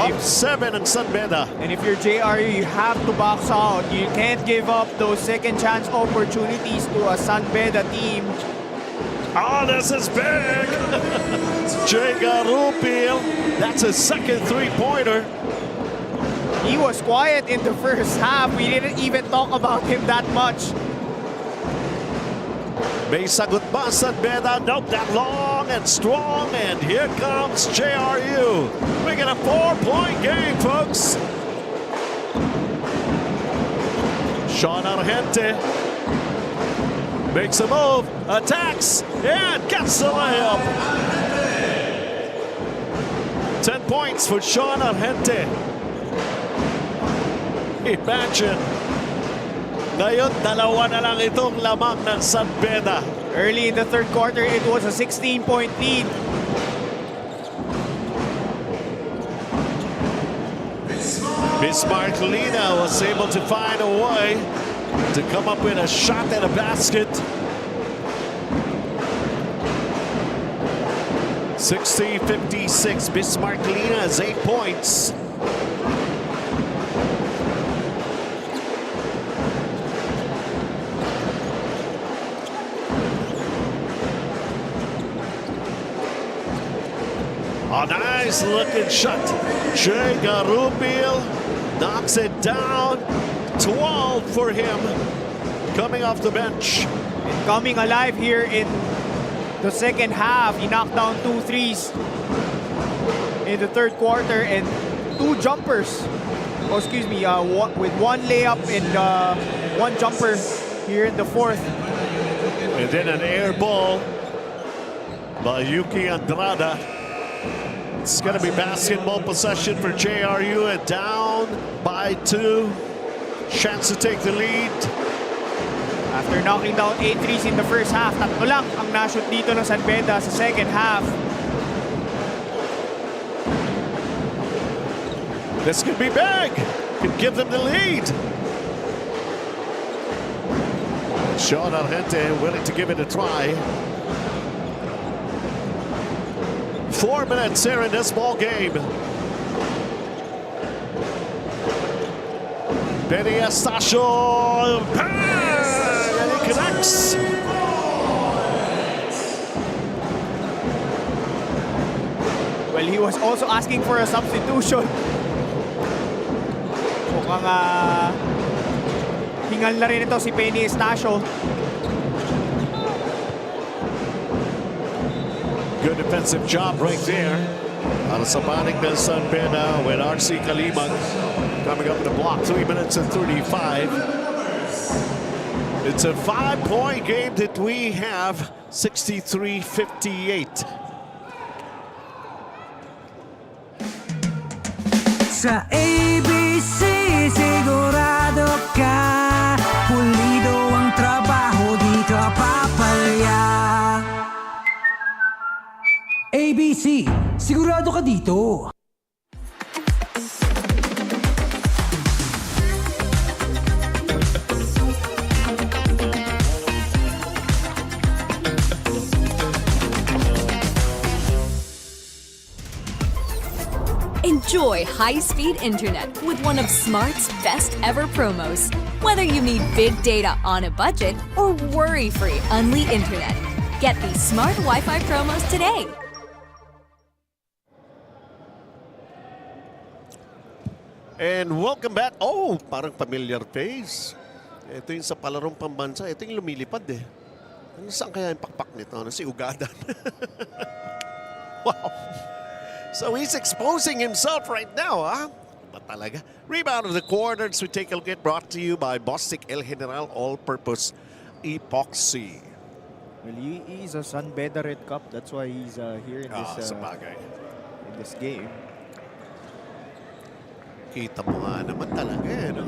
Up 7 in San Beda. And if you're JRU, you have to box out. You can't give up those second chance opportunities to a San Beda team. Oh, this is big. Jay Garupil. That's his second 3-pointer. He was quiet in the first half. We didn't even talk about him that much. May sagot ba San Beda? Nope, that long and strong. And here comes JRU. We get a 4-point game, folks. Sean Argente makes a move, attacks, and gets the layup. 10 points for Sean Argente. Imagine. Ngayon, dalawa na lang itong lamang ng San Beda. Early in the third quarter, it was a 16-point lead. Bismarck Lina was able to find a way to come up with a shot and a basket. 60-56. Bismarck Lina has 8 points. A nice looking shot. JRU knocks it down. 12 for him coming off the bench. And coming alive here in the second half. He knocked down 2 threes in the third quarter and 2 jumpers. Oh, excuse me, with 1 layup and 1 jumper here in the fourth. And then an air ball by Yuki Andrada. It's going to be basketball possession for JRU and down by 2. Chance to take the lead. After knocking down 8 threes in the first half, tatlo lang ang na-shoot dito ng San Beda sa second half. This could be big. Could give them the lead. Sean Argente willing to give it a try. 4 minutes here in this ball game. Benny Estacio, and he connects. Well, he was also asking for a substitution. Mukhang hingal na rin ito si Benny Estacio. Good defensive job right there. Para sa panig ng San Beda with RC Kalimang coming up in the block. 3 minutes and 35. It's a 5-point game that we have. 63-58. Sa ABC, sigurado ka pulido ang trabaho, di ka papalya. ABC, sigurado ka dito. Enjoy high-speed internet with one of Smart's best ever promos. Whether you need big data on a budget or worry-free Unli internet, get these Smart Wi-Fi promos today. And welcome back. Oh, parang familiar face. Ito yung sa palarong pambansa. Ito yung lumilipad eh. Saan kaya yung pakpak nito? Si Ugadan. Wow. So he's exposing himself right now, huh? Ba talaga? Rebound of the quarters. We take a look at, brought to you by Bostik El General All-Purpose Epoxy. Well, he's a San Beda Red Cup. That's why he's here in this game. Kita mo nga naman talaga eh, no?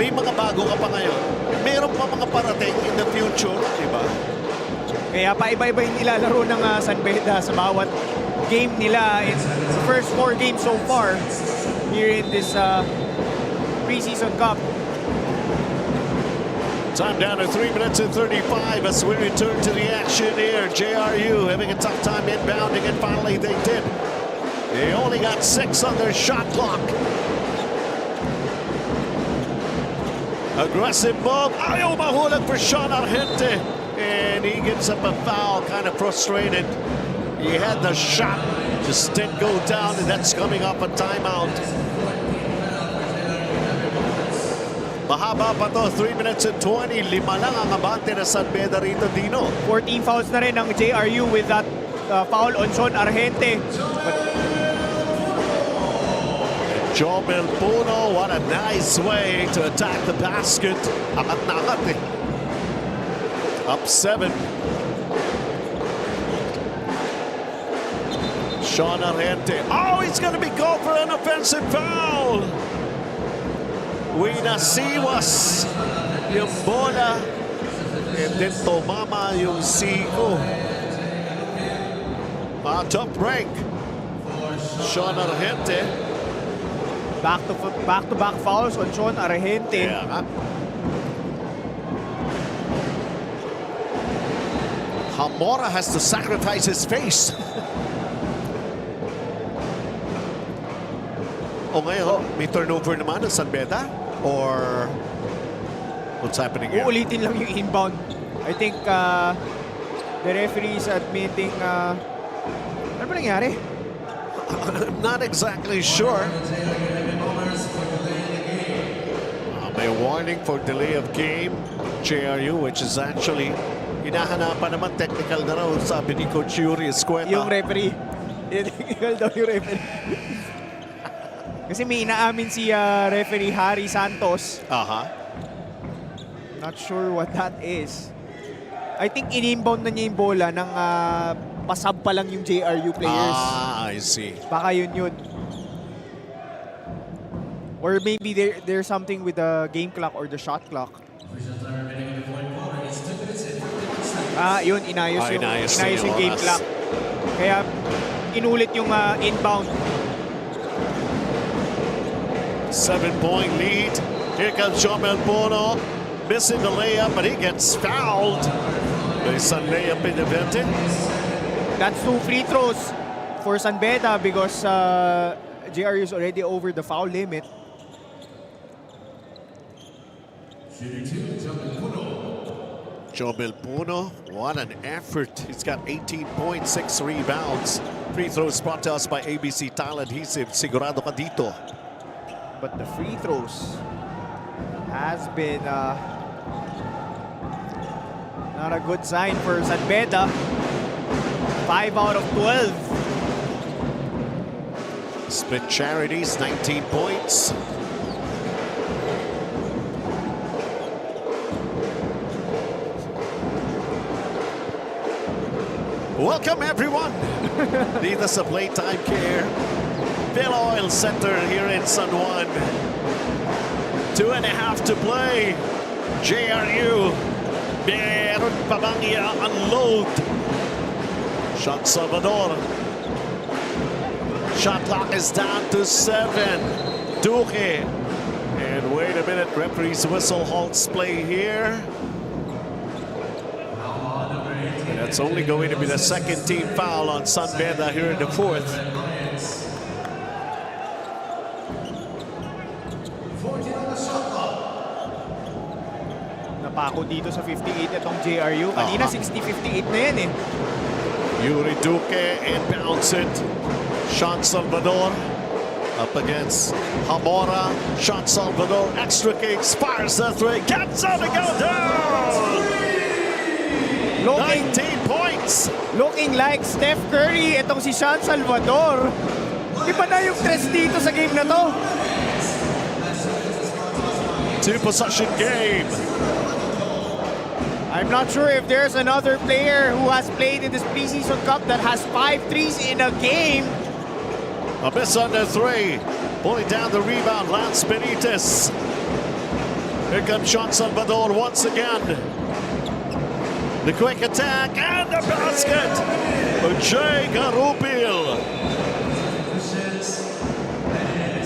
May mga bago ka pa ngayon. Meron pa mga parating in the future, di ba? Kaya pa-iba-iba yung nilalaro ng San Beda sa bawat game nila. It's the first 4 games so far here in this preseason cup. Time down to 3 minutes and 35 as we return to the action here. JRU having a tough time inbounding, and finally they did. They only got 6 on their shot clock. Aggressive move. Ayaw mahulag for Sean Argente. And he gives up a foul, kind of frustrated. He had the shot, just didn't go down, and that's coming up a timeout. Mahaba pa to, 3 minutes and 20. 5 lang ang abante na San Beda rito, Dino. 14 fouls na rin ng JRU with that foul on Sean Argente. But Jomel Puno, what a nice way to attack the basket. Angat na angat eh. Up 7. Sean Argente. Oh, he's going to be called for an offensive foul. Winasiwas yung bola. And then tumama yung siko. Top break. Sean Argente. Back-to-back fouls on Sean Argente. Yeah. Hamora has to sacrifice his face. O ngayon, may turnover naman ng San Beda? Or what's happening here? Uulitin lang yung inbound. I think the referee is admitting ano ba nangyari? I'm not exactly sure. May warning for delay of game. JRU, which is actually hinahanapan naman technical na raw, sabi ni Coach Yuri Escueta. Yung referee. Technical daw yung referee. Kasi may inaamin si referee Harry Santos. Not sure what that is. I think in-inbound na niya yung bola ng pasab pa lang yung JRU players. I see. Baka yun. Or maybe there's something with the game clock or the shot clock. Yun, inayos yung game clock. Kaya inulit yung inbound. 7-point lead. Here comes Jomel Puno. Missing the layup, but he gets fouled. There's a layup invented. That's 2 free throws for San Beda because JRU is already over the foul limit. Jomel Puno, what an effort. He's got 18 points, 6 rebounds. Free throws brought to us by ABC Tile Adhesive. Sigurado ka dito. But the free throws has been not a good sign for San Beda. 5 out of 12. Split Charities, 19 points. Welcome everyone. Dito sa PlayTime Cares Filoil Center here in San Juan. 2.5 to play. JRU. Meron pa bang i-unload? Shot Salvador. Shot clock is down to 7. Duque. And wait a minute, referee's whistle halts play here. And that's only going to be the second team foul on San Beda here in the 4th. Napako dito sa 58 itong JRU. Kanina 60-58 na yan eh. Yuri Duque inbounds it. Sean Salvador up against Hamora. Sean Salvador extricates, fires the three, gets on to go down. 19 points. Looking like Steph Curry itong si Sean Salvador. Iba na yung tres dito sa game na to. 2-possession game. I'm not sure if there's another player who has played in this preseason cup that has 5 threes in a game. A miss on the 3. Pulling down the rebound, Lance Benitez. Here comes Sean Salvador once again. The quick attack and the basket. Jay Garupil.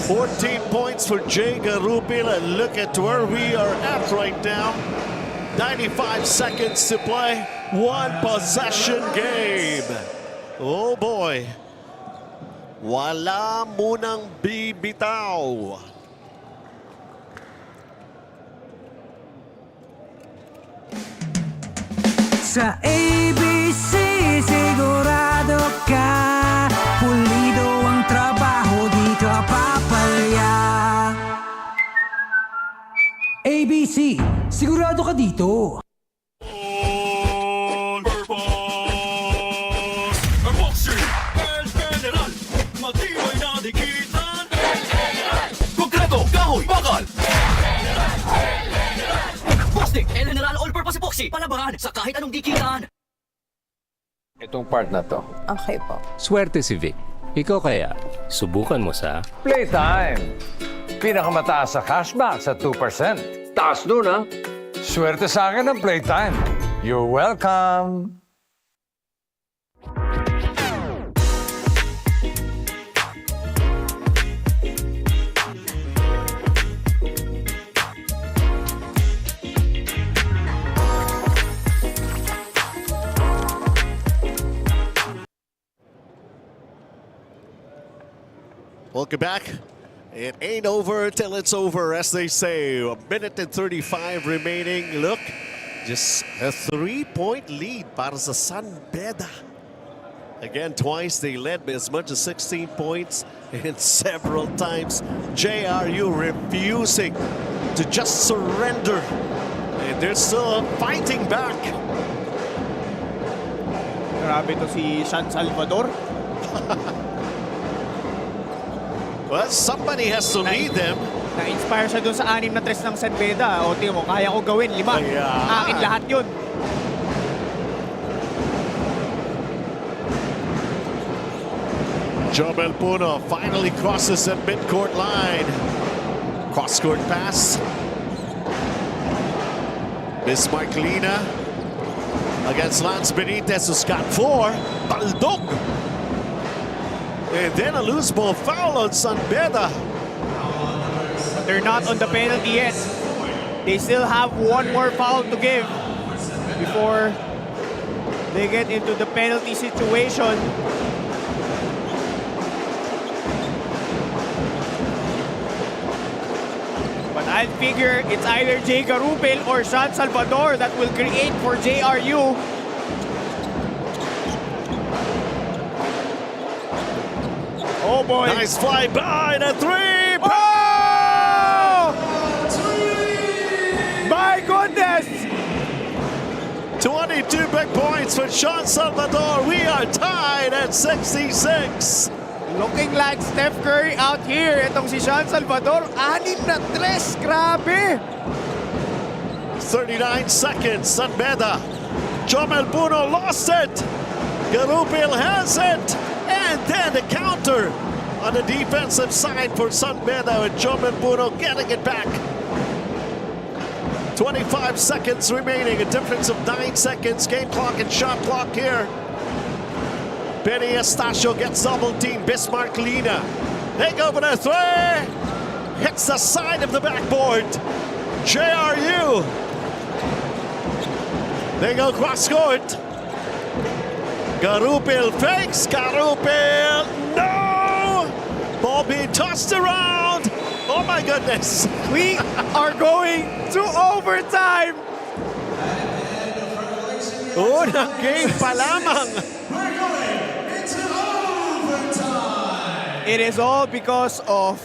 14 points for Jay Garupil, and look at where we are at right now. 95 seconds to play. 1-possession game. Oh boy. Wala munang bibitaw. Sa ABC sigurado ka, pulido ang trabaho, di ka papalya. Matibay na dikitan. Konkreto, kahoy, bakal. Plastic, El General All-Purpose Epoxy. Palabahan sa kahit anong dikitan. Itong part na to. Okay po. Swerte si Vic. Ikaw kaya, subukan mo sa PlayTime. Pinakamataas sa cashback sa 2%. Taas nun, ha? Swerte sa akin ng PlayTime. You're welcome. Welcome back. It ain't over till it's over, as they say. A minute and 35 remaining. Look, just a 3-point lead para sa San Beda. Again, twice they led by as much as 16 points, and several times JRU refusing to just surrender. And they're still fighting back. Grabe to si San Salvador. Well, somebody has to lead them. Na-inspire siya dun sa 6 na tres ng San Beda. O, tingin mo, kaya ko gawin 5. Ayan. Akin lahat yun. Jomel Puno finally crosses that midcourt line. Cross-court pass. Bismarck Lina against Lance Benitez, who's got 4. Baldog. And then a loose ball foul on San Beda. But they're not on the penalty yet. They still have one more foul to give before they get into the penalty situation. But I figure it's either Jay Garupel or San Salvador that will create for JRU. Oh boy. Nice fly by the 3. Oh! My goodness! 22 big points for San Salvador. We are tied at 66. Looking like Steph Curry out here. Itong si San Salvador, 6 na tres. Grabe! 39 seconds. San Beda. Jomel Puno lost it. Garupil has it. And then the counter on the defensive side for San Beda with Jomel Puno getting it back. 25 seconds remaining, a difference of 9 seconds. Game clock and shot clock here. Benny Estacio gets double team. Bismarck Lina. They go for the 3. Hits the side of the backboard. JRU. They go cross court. Garupil fakes. Garupil. No! Ball being tossed around. Oh my goodness. We are going to overtime. Unang game pa lamang. It is all because of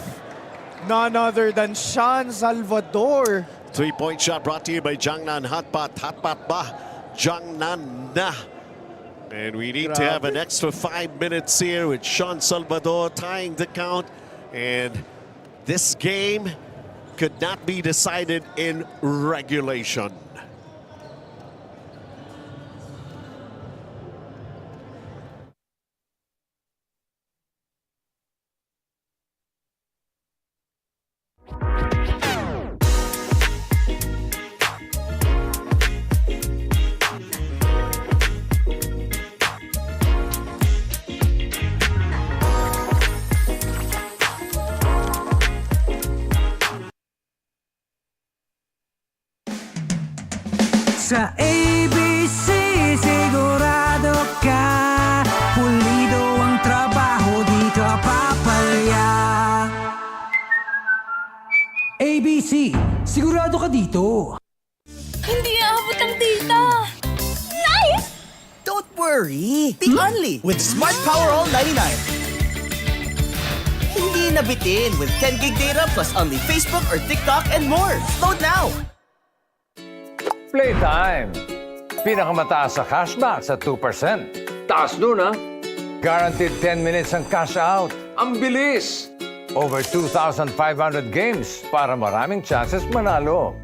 none other than San Salvador. 3-point shot brought to you by Jangnan Hatpat. Hatpat ba? Jangnan na. And we need to have an extra 5 minutes here with San Salvador tying the count. And this game could not be decided in regulation. Sa ABC sigurado ka, pulido ang trabaho, di ka papalya. ABC, sigurado ka dito. Hindi aabot ang data. Nice! Don't worry. Be only with Smart Power All 99. Hindi nabitin with 10 gig data plus only Facebook or TikTok and more. Load now. PlayTime. Pinakamataas sa cashback sa 2%. Taas nun, ha? Guaranteed 10 minutes ang cash out. Ang bilis! Over 2,500 games para maraming chances manalo.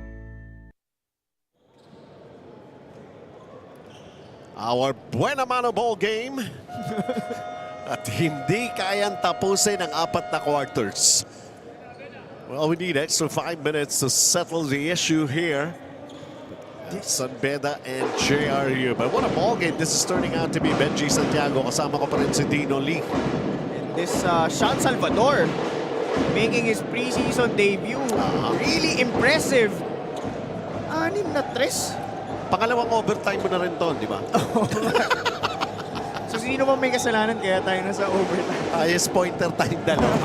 Our Buena Mano ball game. At hindi kayang tapusin ang 4 na quarters. Well, we need extra 5 minutes to settle the issue here. San Beda and JRU. But what a ball game this is turning out to be. Benji Santiago, kasama ko pa rin si Dino Lee. And this Sean Salvador making his preseason debut. Really impressive. 6 na tres. Pangalawang overtime mo na rin to, di ba? So sino bang may kasalanan kaya tayo nasa overtime? Highest pointer tayong dalawa.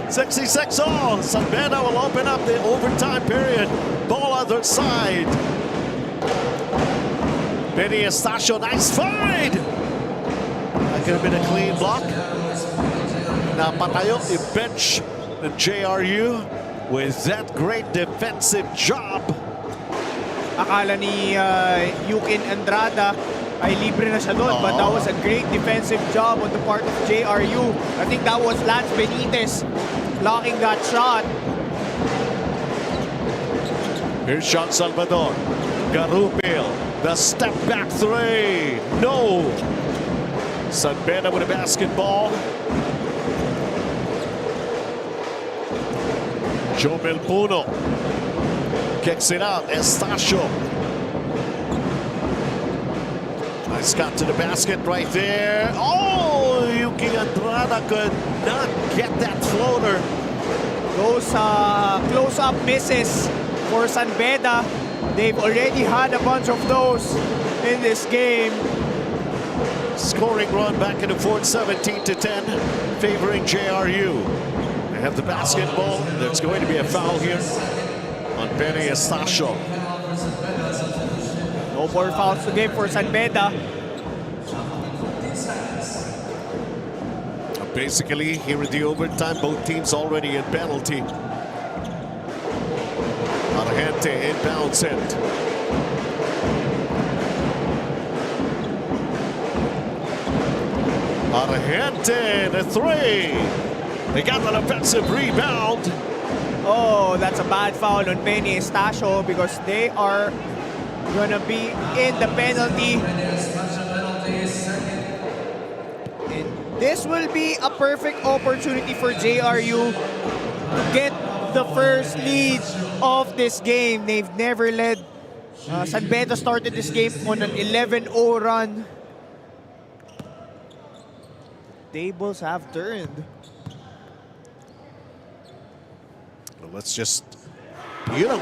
66 all. San Beda will open up the overtime period. Ball other side. Benny Estacio, nice find. That could have been a clean block. Napatayo i-bench the JRU with that great defensive job. Akala ni Yukin Andrada ay libre na siya doon, but that was a great defensive job on the part of JRU. I think that was Lance Benitez blocking that shot. Here's Sean Salvador. Garupil, the step back three. No. San Beda with a basketball. Joe Melpuno kicks it out. Estacio. Nice cut to the basket right there. Oh, Yuki Andrada could not get that floater. Those close-up misses for San Beda. They've already had a bunch of those in this game. Scoring run back in the fourth, 17-10, favoring JRU. They have the basketball. There's going to be a foul here on Benny Estacio. No more fouls to game for San Beda. Basically, here in the overtime, both teams already in penalty. Argente inbounds it. Argente, the three. They got an offensive rebound. Oh, that's a bad foul on Benny Estacio because they are gonna be in the penalty. And this will be a perfect opportunity for JRU to get the first lead of this game. They've never led. San Beda started this game on an 11-0 run. Tables have turned. Let's just,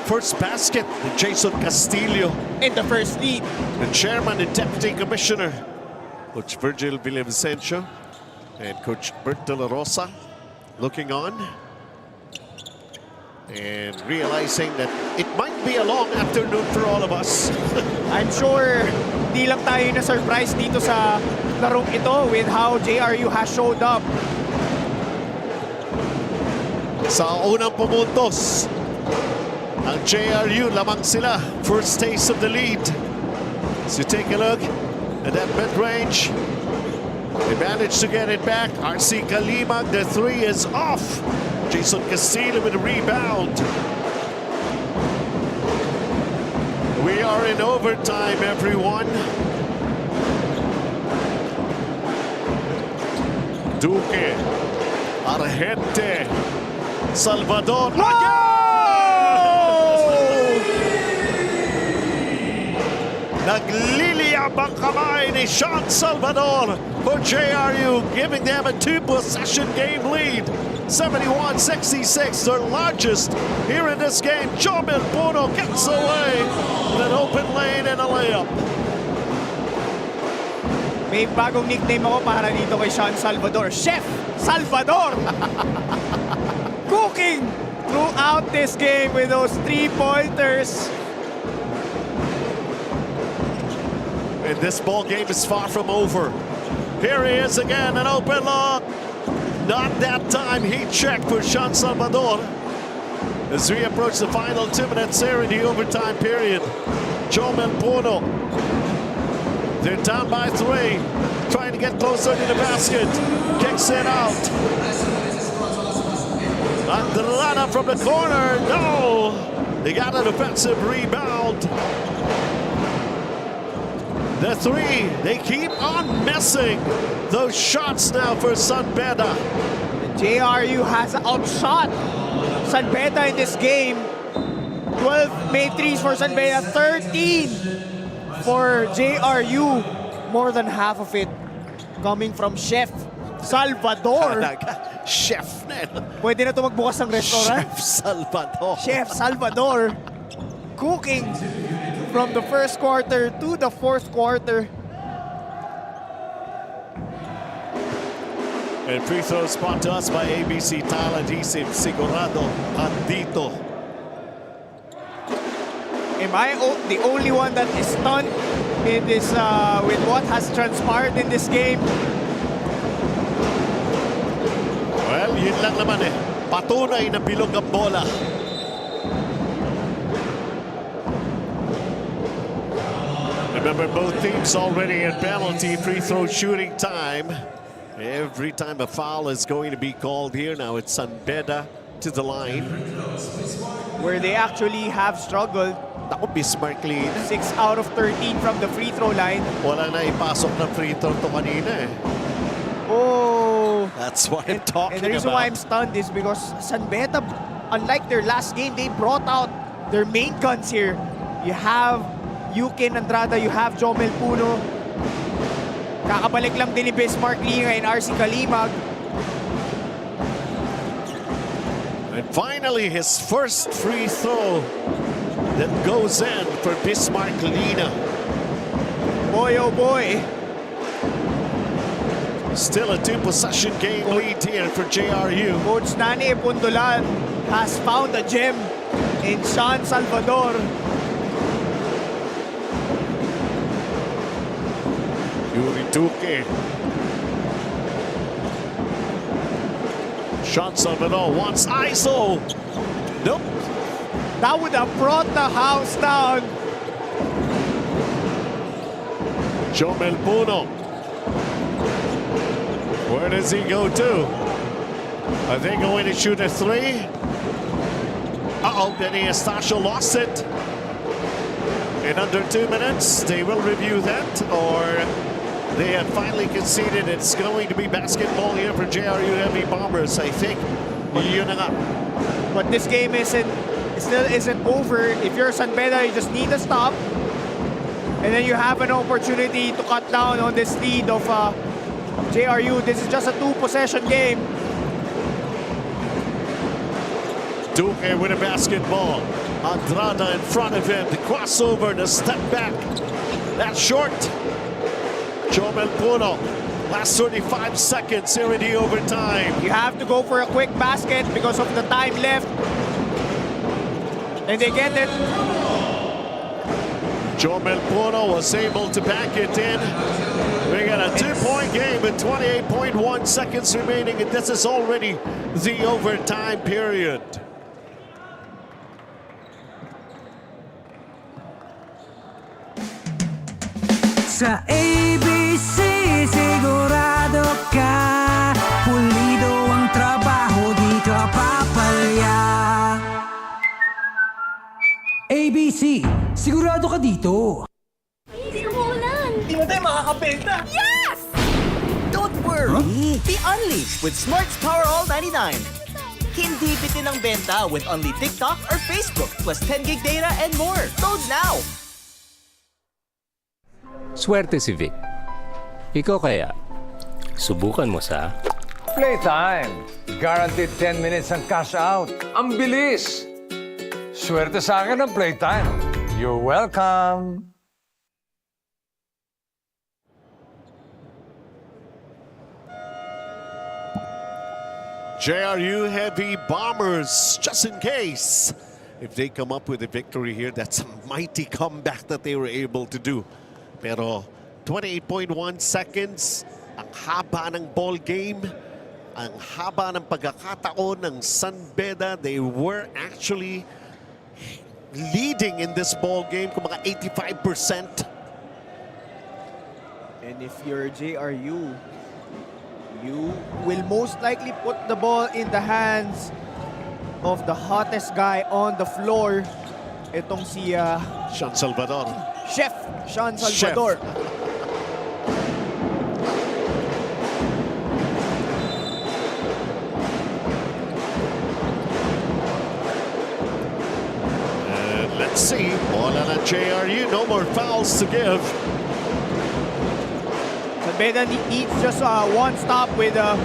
first basket, Jason Castillo. In the first lead. The chairman and deputy commissioner, Coach Virgil Villavicencio and Coach Bert De La Rosa looking on and realizing that it might be a long afternoon for all of us. I'm sure di lang tayo na-surprise dito sa larong ito with how JRU has showed up. Sa unang pumuntos, ang JRU lamang sila. First taste of the lead. So take a look at that mid-range. They managed to get it back. RC Kalimag, the three is off. Jason Castillo with a rebound. We are in overtime, everyone. Duque, Argente, Salvador. Nagliliyab ang kamay ni Sean Salvador for JRU, giving them a 2-possession game lead. 71-66, their largest here in this game. Joe Melpuno gets away with an open lane and a layup. May bagong nickname ako para dito kay Sean Salvador. Chef Salvador! Cooking throughout this game with those 3-pointers. And this ball game is far from over. Here he is again, an open look. Not that time. Heat check for Sean Salvador. As we approach the final 2 minutes here in the overtime period. Joe Melpuno. They're down by 3. Trying to get closer to the basket. Kicks it out. Andrada from the corner. No! They got an offensive rebound. The three, they keep on missing those shots now for San Beda. JRU has outshot San Beda in this game. 12 made threes for San Beda, 13 for JRU. More than half of it coming from Chef Salvador. Chef na. Pwede na ito magbukas ng restaurant. Chef Salvador. Chef Salvador cooking from the first quarter to the fourth quarter. And free throw spot to us by ABC Tile Adhesive. Sigurado andito. Am I the only one that is stunned in this with what has transpired in this game? Well, yun lang naman eh. Patunay na bilog ang bola. Remember, both teams already in penalty free throw shooting time. Every time a foul is going to be called here, now it's San Beda to the line. Where they actually have struggled. Ako, Bismarck clean. 6 out of 13 from the free throw line. Wala na ipasok na free throw to kanina eh. Oh! That's what I'm talking And the reason about. why I'm stunned is because San Beda, unlike their last game, they brought out their main guns here. You have Yukin Andrada, you have Jomel Puno. Kakabalik lang din ni Bismarck Linga and RC Kalimag. And finally, his first free throw that goes in for Bismarck Lina. Boy, oh boy. Still a two-possession game lead here for JRU. Coach Nani Pundulan has found a gem in Sean Salvador. Yuri Duque. Sean Salvador wants ISO. Nope. That would have brought the house down. Jomel Puno. Where does he go to? Are they going to shoot a three? Uh-oh, Benny Estacio lost it. In under 2 minutes, they will review that, or they have finally conceded. It's going to be basketball here for JRU Heavy Bombers, I think. Yun na nga. But this game still isn't over. If you're San Beda, you just need to stop. And then you have an opportunity to cut down on this lead of JRU. This is just a two-possession game. Duque with a basketball. Andrada in front of him. The crossover, the step back. That's short. Jomel Puno. Last 35 seconds here in the overtime. You have to go for a quick basket because of the time left. And they get it. Jomel Puno was able to back it in. We got a 2-point game with 28.1 seconds remaining, and this is already the overtime period. Sa ABC, sigurado ka, pulido ang trabaho, di ka papalya. ABC, sigurado ka dito. Hindi umuulan. Hindi mo tayo makakabenta. Yes! Don't worry! Be unleashed with Smart's Power All 99. Hindi bitin ang benta with only TikTok or Facebook plus 10 gig data and more. Load now! Swerte si Vic. Ikaw kaya, subukan mo sa... Playtime. Guaranteed 10 minutes ang cash out. Ang bilis! Swerte sa akin ang Playtime. You're welcome. JRU Heavy Bombers, just in case. If they come up with a victory here, that's a mighty comeback that they were able to do. Pero 28.1 seconds, ang haba ng ball game, ang haba ng pagkakataon ng San Beda. They were actually leading in this ball game kung mga 85%. And if you're JRU, you will most likely put the ball in the hands of the hottest guy on the floor. Itong si Sean Salvador. Chef Sean Salvador. And let's see, ball on a JRU, no more fouls to give. San Beda needs just one stop with a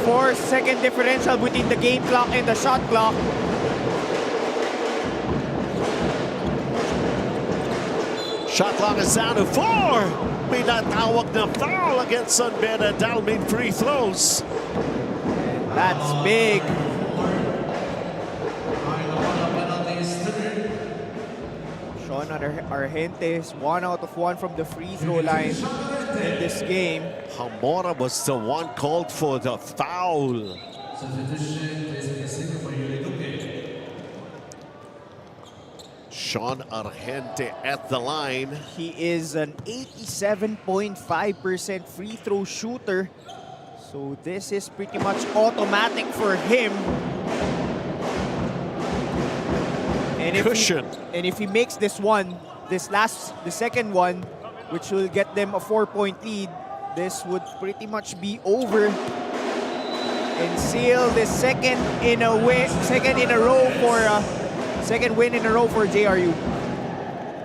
4-second differential between the game clock and the shot clock. Shot clock is down to 4. May natawag na foul against San Beda. That'll mean free throws. That's big. Sean Argentes, 1 out of 1 from the free throw line in this game. Hamora was the one called for the foul. Sean Argente at the line. He is an 87.5% free throw shooter. So this is pretty much automatic for him. And if he makes this one, the second one, which will get them a 4-point lead, this would pretty much be over and seal the second win in a row for JRU.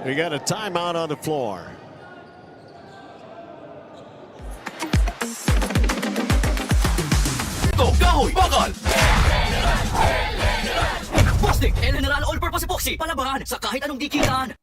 We got a timeout on the floor. Kahoy, bakal! Plastic, El General All-Purpose Epoxy. Palabahan sa kahit anong dikitan.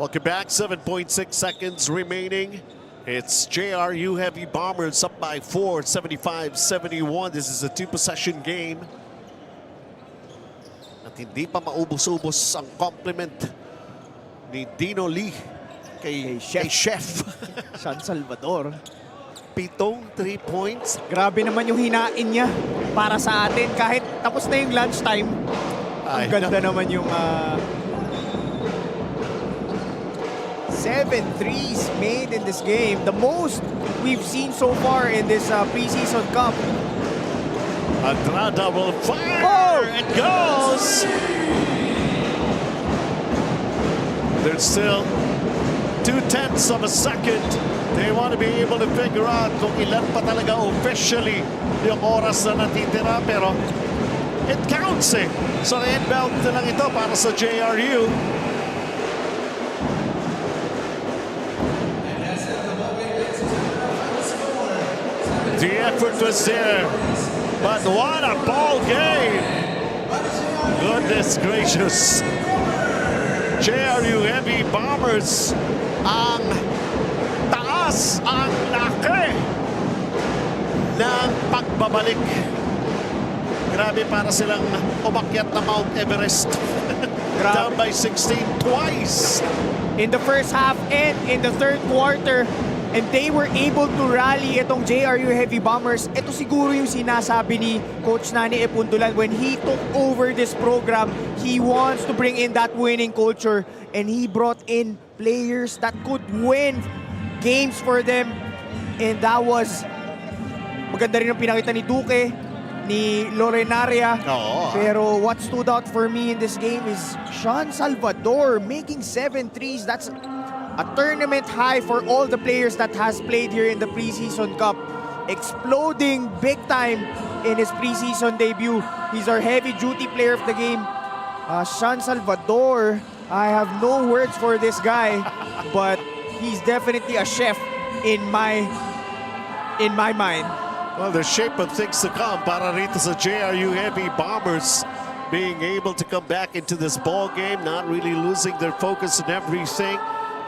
Welcome back, 7.6 seconds remaining. It's JRU Heavy Bombers up by 4, 75-71. This is a 2-possession game. At hindi pa maubos-ubos ang compliment ni Dino Lee kay Chef. Sean Salvador. 7 3 points. Grabe naman yung hinain niya para sa atin. Kahit tapos na yung lunchtime, ang ganda naman yung 7 threes made in this game. The most we've seen so far in this preseason cup. Andrada will fire. It goes. There's still 0.2 of a second. They want to be able to figure out kung ilan pa talaga officially yung oras na natitira. Pero it counts eh. So inbound na lang ito para sa JRU. The effort was there, but what a ball game! Goodness gracious. JRU Heavy Bombers ang taas, ang laki ng pagbabalik. Grabe, para silang umakyat na Mount Everest. Down by 16 twice. In the first half and in the third quarter, and they were able to rally itong JRU Heavy Bombers. Ito siguro yung sinasabi ni Coach Nani Epundulan when he took over this program. He wants to bring in that winning culture, and he brought in players that could win games for them. And that was maganda rin ang pinakita ni Duque, ni Lorenaria. Pero what stood out for me in this game is Sean Salvador making 7 threes. That's a tournament high for all the players that has played here in the preseason cup. Exploding big time in his preseason debut. He's our heavy duty player of the game. Sean Salvador, I have no words for this guy, but he's definitely a chef in my mind. Well, the shape of things to come para rito sa JRU Heavy Bombers, being able to come back into this ball game, not really losing their focus and everything.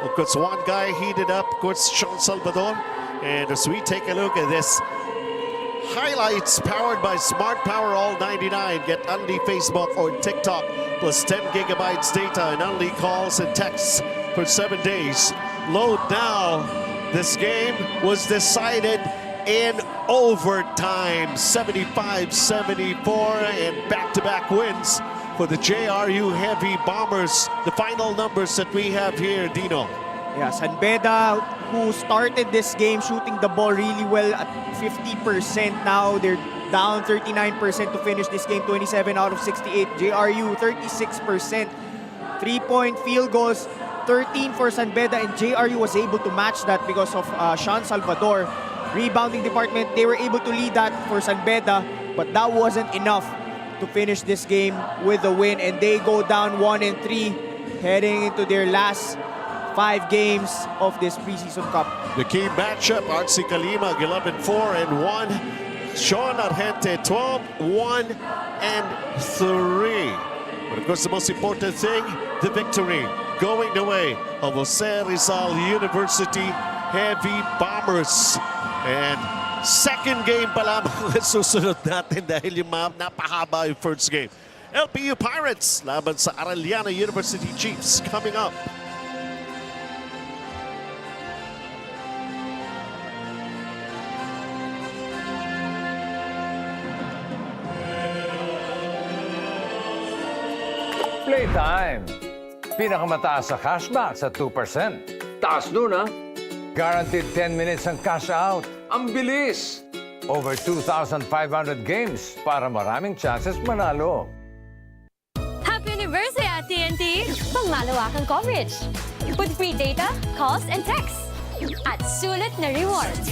Of course, one guy heated up, of course, Sean Salvador. And as we take a look at this highlights powered by Smart Power All 99. Get only Facebook or TikTok plus 10 gigabytes data and only calls and texts for 7 days. Load now. This game was decided in overtime, 75-74, and back-to-back wins for the JRU Heavy Bombers. The final numbers that we have here, Dino. Yeah, San Beda, who started this game shooting the ball really well at 50%. Now they're down 39% to finish this game, 27 out of 68. JRU, 36%. 3-point field goals, 13 for San Beda, and JRU was able to match that because of Sean Salvador. Rebounding department, they were able to lead that for San Beda, but that wasn't enough to finish this game with a win, and they go down 1-3 heading into their last 5 games of this preseason cup. The key matchup, RC Kalimag 11-4-1, Sean Argente 12-1-3. But of course, the most important thing, the victory going the way of Rizal University Heavy Bombers. And second game pa lamang ang susunod natin dahil yung napahaba yung first game. LPU Pirates laban sa Arellano University Chiefs coming up. Playtime! Pinakamataas sa cashback sa 2%. Taas nun, ha? Guaranteed 10 minutes ang cash out. Ang bilis! Over 2,500 games para maraming chances manalo. Happy anniversary at TNT! Pangmalawakang coverage. With free data, calls, and texts. At sulit na rewards.